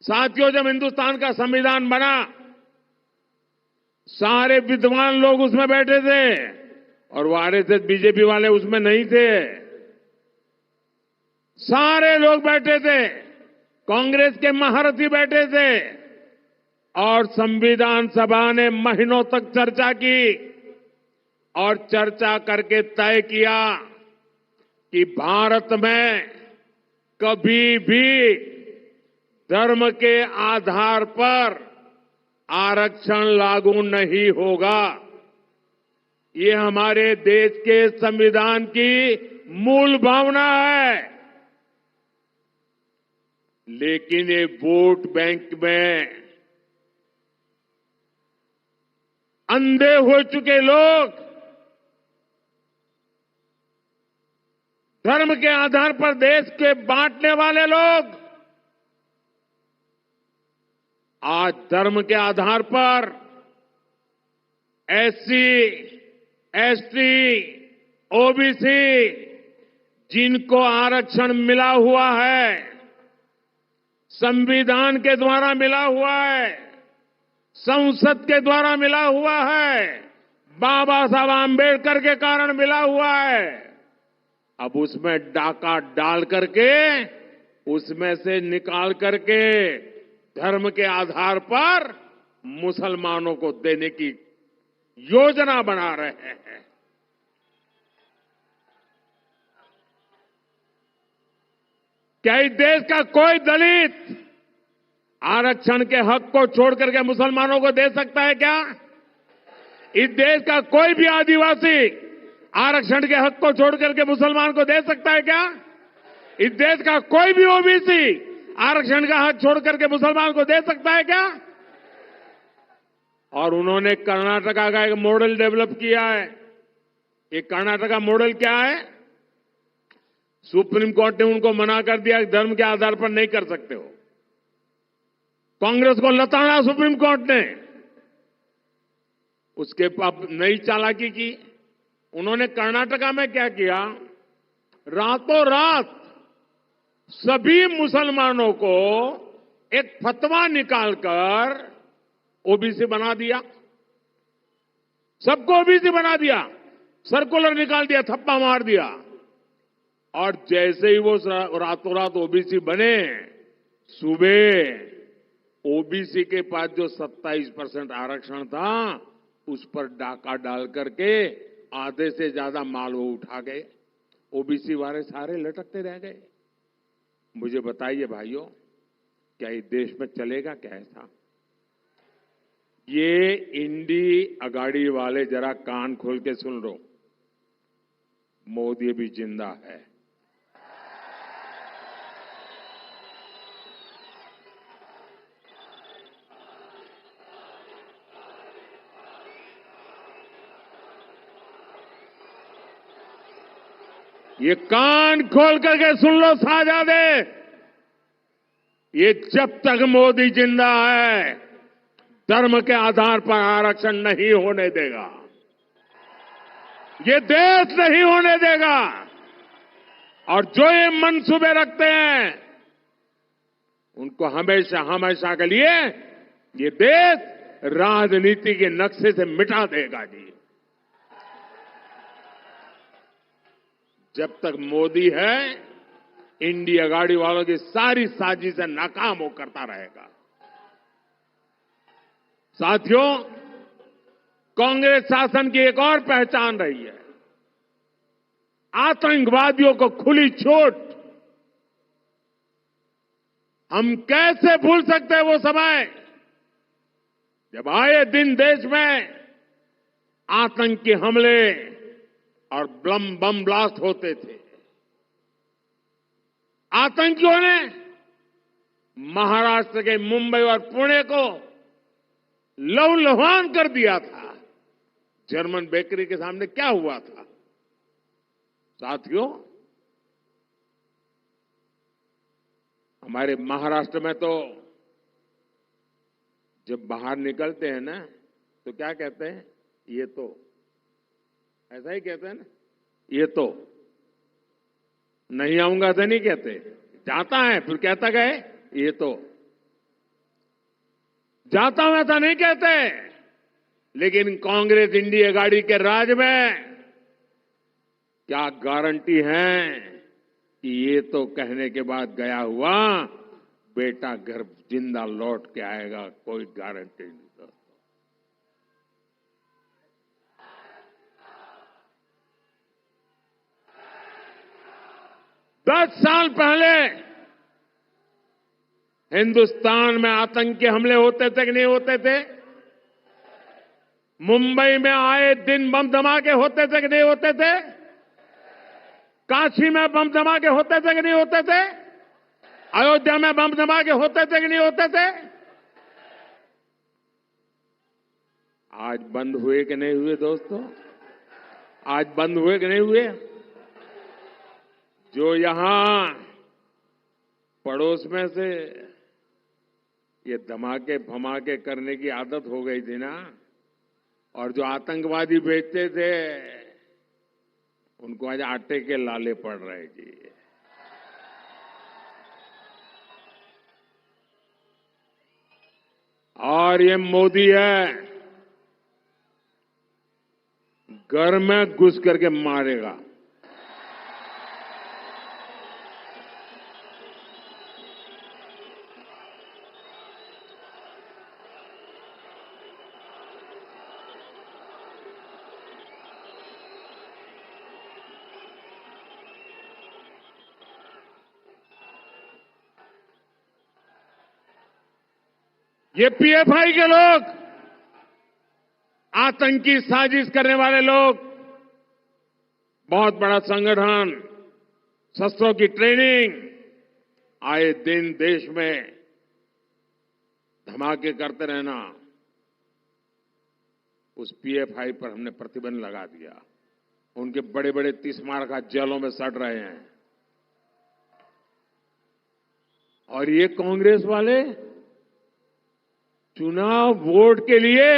साथियों, जब हिंदुस्तान का संविधान बना, सारे विद्वान लोग उसमें बैठे थे और वो आरएसएस बीजेपी वाले उसमें नहीं थे। सारे लोग बैठे थे, कांग्रेस के महारथी बैठे थे और संविधान सभा ने महीनों तक चर्चा की और चर्चा करके तय किया कि भारत में कभी भी धर्म के आधार पर आरक्षण लागू नहीं होगा। ये हमारे देश के संविधान की मूल भावना है। लेकिन ये वोट बैंक में अंधे हो चुके लोग, धर्म के आधार पर देश के बांटने वाले लोग आज धर्म के आधार पर एससी, एसटी, ओबीसी जिनको आरक्षण मिला हुआ है, संविधान के द्वारा मिला हुआ है, संसद के द्वारा मिला हुआ है, बाबा साहब आंबेडकर के कारण मिला हुआ है, अब उसमें डाका डाल करके उसमें से निकाल करके धर्म के आधार पर मुसलमानों को देने की योजना बना रहे हैं। क्या इस देश का कोई दलित आरक्षण के हक को छोड़ करके मुसलमानों को दे सकता है क्या? इस देश का कोई भी आदिवासी आरक्षण के हक को छोड़ करके मुसलमान को दे सकता है क्या? इस देश का कोई भी ओबीसी आरक्षण का हक छोड़ करके मुसलमान को दे सकता है क्या? और उन्होंने कर्नाटका का एक मॉडल डेवलप किया है। ये कर्नाटका मॉडल क्या है? सुप्रीम कोर्ट ने उनको मना कर दिया कि धर्म के आधार पर नहीं कर सकते हो। कांग्रेस को लताड़ा सुप्रीम कोर्ट ने, उसके अब नई चालाकी की। उन्होंने कर्नाटका में क्या किया, रातों रात सभी मुसलमानों को एक फतवा निकालकर ओबीसी बना दिया। सबको ओबीसी बना दिया, सर्कुलर निकाल दिया, थप्पा मार दिया। और जैसे ही वो रातों रात ओबीसी बने, सुबह ओबीसी के पास जो 27% आरक्षण था उस पर डाका डाल करके आधे से ज्यादा माल वो उठा गए। ओबीसी वाले सारे लटकते रह गए। मुझे बताइए भाइयों, क्या इस देश में चलेगा क्या ऐसा? ये इंडी अगाड़ी वाले जरा कान खोल के सुन लो, मोदी भी जिंदा है। ये कान खोल करके सुन लो साहजादे, ये जब तक मोदी जिंदा है धर्म के आधार पर आरक्षण नहीं होने देगा। ये देश नहीं होने देगा। और जो ये मनसूबे रखते हैं उनको हमेशा हमेशा के लिए ये देश राजनीति के नक्शे से मिटा देगा जी। जब तक मोदी है, इंडिया गाड़ी वालों की सारी साजिशें नाकाम हो करता रहेगा। साथियों, कांग्रेस शासन की एक और पहचान रही है, आतंकवादियों को खुली छूट। हम कैसे भूल सकते हैं वो समय जब आए दिन देश में आतंकी हमले और बम ब्लास्ट होते थे। आतंकियों ने महाराष्ट्र के मुंबई और पुणे को लहूलुहान कर दिया था। जर्मन बेकरी के सामने क्या हुआ था? साथियों, हमारे महाराष्ट्र में तो जब बाहर निकलते हैं ना तो क्या कहते हैं? ये तो, ऐसा ही कहते हैं ना, ये तो। नहीं आऊंगा तो नहीं कहते, जाता है फिर कहता गए ये तो। जाता हूं ऐसा नहीं कहते, लेकिन कांग्रेस इंडिया गाड़ी के राज में क्या गारंटी है कि ये तो कहने के बाद गया हुआ बेटा घर जिंदा लौट के आएगा? कोई गारंटी नहीं दोस्तों। 10 साल पहले हिंदुस्तान में आतंकी हमले होते थे कि नहीं होते थे? मुंबई में आए दिन बम धमाके होते थे कि नहीं होते थे? काशी में बम धमाके होते थे कि नहीं होते थे? अयोध्या में बम धमाके होते थे कि नहीं होते थे? आज बंद हुए कि नहीं हुए दोस्तों? आज बंद हुए कि नहीं हुए? जो यहां पड़ोस में से ये धमाके फमाके करने की आदत हो गई थी ना, और जो आतंकवादी भेजते थे उनको आज आटे के लाले पड़ रहे जी। और ये मोदी है, घर में घुस करके मारेगा। ये पीएफआई के लोग, आतंकी साजिश करने वाले लोग, बहुत बड़ा संगठन, शस्त्रों की ट्रेनिंग, आए दिन देश में धमाके करते रहना, उस पीएफआई पर हमने प्रतिबंध लगा दिया। उनके बड़े बड़े 30 स्मारक जेलों में सड़ रहे हैं। और ये कांग्रेस वाले चुनाव वोट के लिए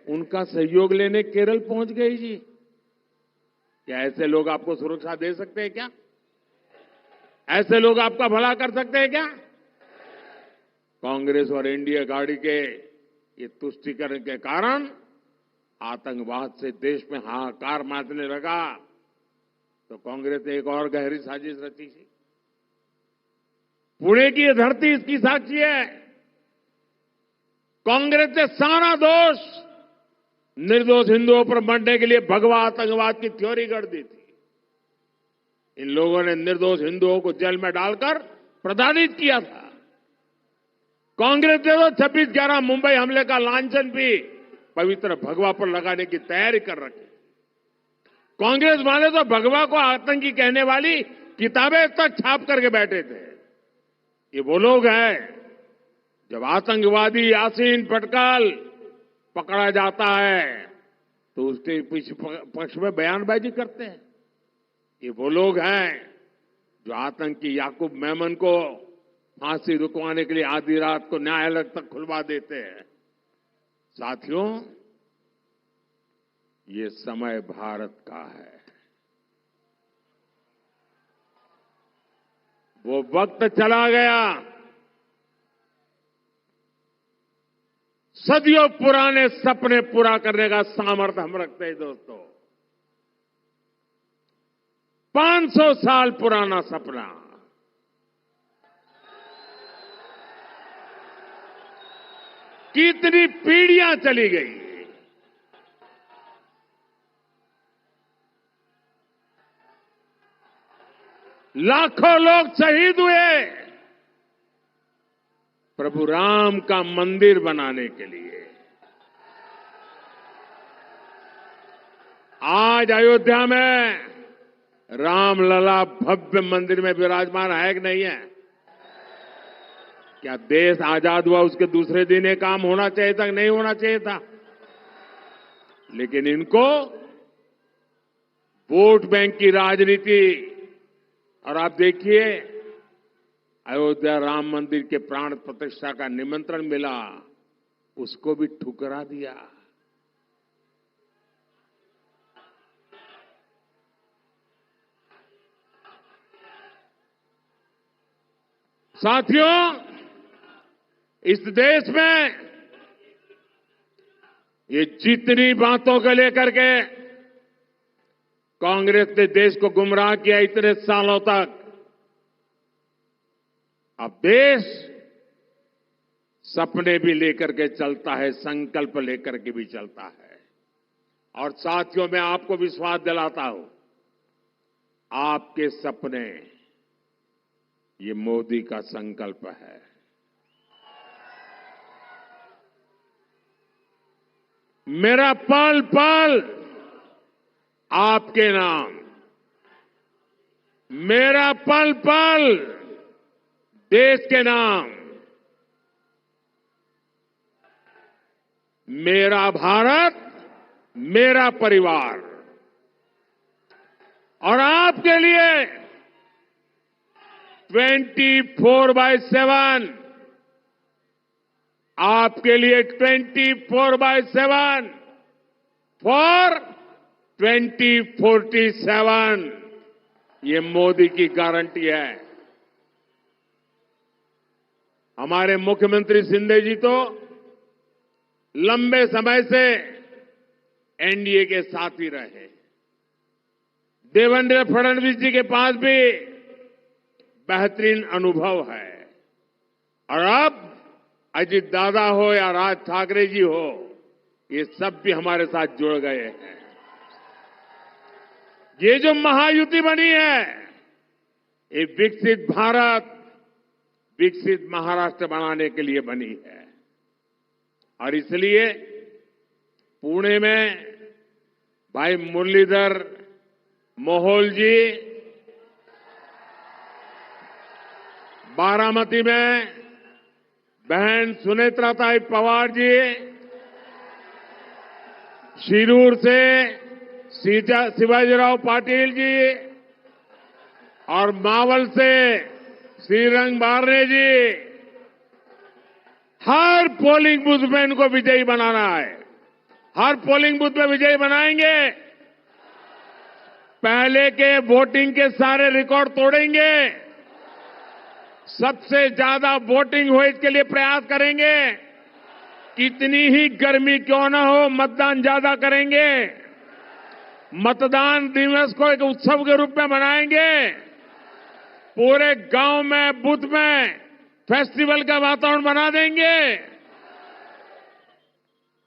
उनका सहयोग लेने केरल पहुंच गए जी। क्या ऐसे लोग आपको सुरक्षा दे सकते हैं क्या? ऐसे लोग आपका भला कर सकते हैं क्या? कांग्रेस और इंडिया गाड़ी के ये तुष्टीकरण के कारण आतंकवाद से देश में हाहाकार मचने लगा, तो कांग्रेस ने एक और गहरी साजिश रची थी। पुणे की ये धरती इसकी साक्षी है। कांग्रेस ने सारा दोष निर्दोष हिंदुओं पर मरने के लिए भगवा आतंकवाद की थ्योरी गढ़ दी थी। इन लोगों ने निर्दोष हिंदुओं को जेल में डालकर प्रताड़ित किया था। कांग्रेस ने तो 26/11 मुंबई हमले का लांछन भी पवित्र भगवा पर लगाने की तैयारी कर रखी। कांग्रेस वाले तो भगवा को आतंकी कहने वाली किताबें तक छाप करके बैठे थे। ये वो लोग हैं, जब आतंकवादी यासीन पटकाल पकड़ा जाता है तो उसके पक्ष में बयानबाजी करते हैं। ये वो लोग हैं जो आतंकी याकूब मेमन को फांसी रुकवाने के लिए आधी रात को न्यायालय तक खुलवा देते हैं। साथियों, ये समय भारत का है। वो वक्त चला गया, सदियों पुराने सपने पूरा करने का सामर्थ्य हम रखते हैं दोस्तों। 500 साल पुराना सपना, कितनी पीढ़ियां चली गई, लाखों लोग शहीद हुए प्रभु राम का मंदिर बनाने के लिए। आज अयोध्या में रामलला भव्य मंदिर में विराजमान है कि नहीं है? क्या देश आजाद हुआ उसके दूसरे दिन ये काम होना चाहिए था कि नहीं होना चाहिए था? लेकिन इनको वोट बैंक की राजनीति, और आप देखिए अयोध्या राम मंदिर के प्राण प्रतिष्ठा का निमंत्रण मिला, उसको भी ठुकरा दिया। साथियों, इस देश में ये जितनी बातों को लेकर के कांग्रेस ने देश को गुमराह किया इतने सालों तक, अब देश सपने भी लेकर के चलता है, संकल्प लेकर के भी चलता है। और साथियों, मैं आपको विश्वास दिलाता हूं, आपके सपने ये मोदी का संकल्प है। मेरा पल पल आपके नाम, मेरा पल पल देश के नाम, मेरा भारत, मेरा परिवार, और आपके लिए 24/7, आपके लिए 24/7 फॉर 2047, ये मोदी की गारंटी है। हमारे मुख्यमंत्री शिंदे जी तो लंबे समय से एनडीए के साथी रहे। देवेंद्र फडणवीस जी के पास भी बेहतरीन अनुभव है, और अब अजित दादा हो या राज ठाकरे जी हो, ये सब भी हमारे साथ जुड़ गए हैं। ये जो महायुति बनी है, ये विकसित भारत, विकसित महाराष्ट्र बनाने के लिए बनी है। और इसलिए पुणे में भाई मुरलीधर मोहोल जी, बारामती में बहन सुनेत्रा ताई पवार जी, शिरूर से शिवाजीराव पाटिल जी, और मावल से श्रीरंग बारने जी, हर पोलिंग बूथ में इनको विजयी बनाना है। हर पोलिंग बूथ में विजयी बनाएंगे। पहले के वोटिंग के सारे रिकॉर्ड तोड़ेंगे। सबसे ज्यादा वोटिंग हो इसके लिए प्रयास करेंगे। कितनी ही गर्मी क्यों न हो, मतदान ज्यादा करेंगे। मतदान दिवस को एक उत्सव के रूप में मनाएंगे। पूरे गांव में, बूथ में फेस्टिवल का वातावरण बना देंगे।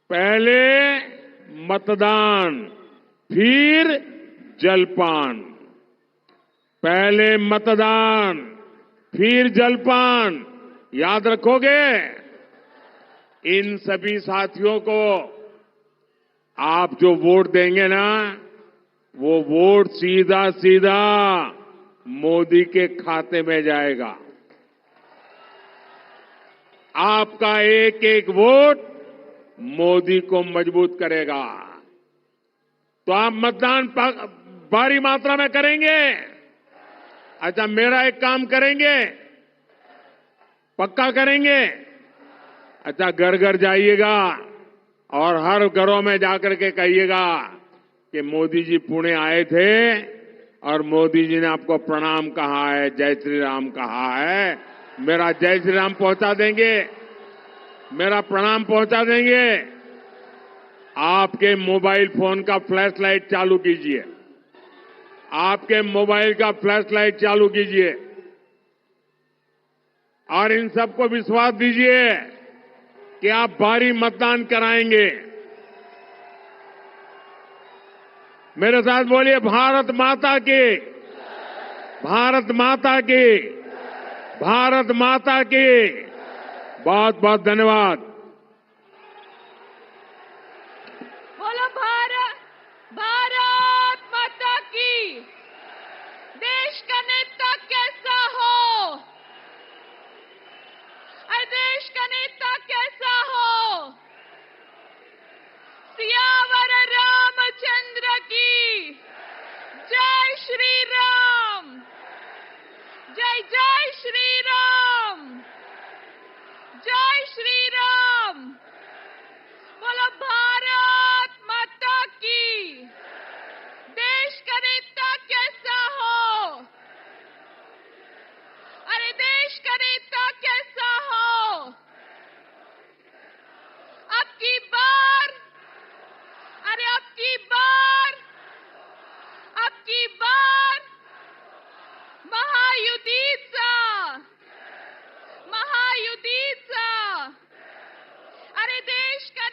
पहले मतदान, फिर जलपान। पहले मतदान, फिर जलपान। याद रखोगे? इन सभी साथियों को आप जो वोट देंगे ना, वो वोट सीधा सीधा मोदी के खाते में जाएगा। आपका एक एक वोट मोदी को मजबूत करेगा। तो आप मतदान भारी मात्रा में करेंगे। अच्छा, मेरा एक काम करेंगे, पक्का करेंगे। अच्छा, घर घर जाइएगा और हर घरों में जाकर के कहिएगा कि मोदी जी पुणे आए थे और मोदी जी ने आपको प्रणाम कहा है, जय श्री राम कहा है। मेरा जय श्री राम पहुंचा देंगे, मेरा प्रणाम पहुंचा देंगे। आपके मोबाइल फोन का फ्लैश लाइट चालू कीजिए। आपके मोबाइल का फ्लैश लाइट चालू कीजिए और इन सबको विश्वास दीजिए कि आप भारी मतदान कराएंगे। मेरे साथ बोलिए, भारत माता की, भारत माता की, भारत माता की। बहुत बहुत धन्यवाद। बोलो भारत, भारत माता की। देश का नेता कैसा हो, देश का नेता कैसा हो। सियावर रामचंद्र की, श्री राम। बोलो भारत माता की। देश का नेता कैसा हो? अरे देश का नेता कैसा हो? अब की बार, अरे अब की बार महायुतीचा, अरे देश का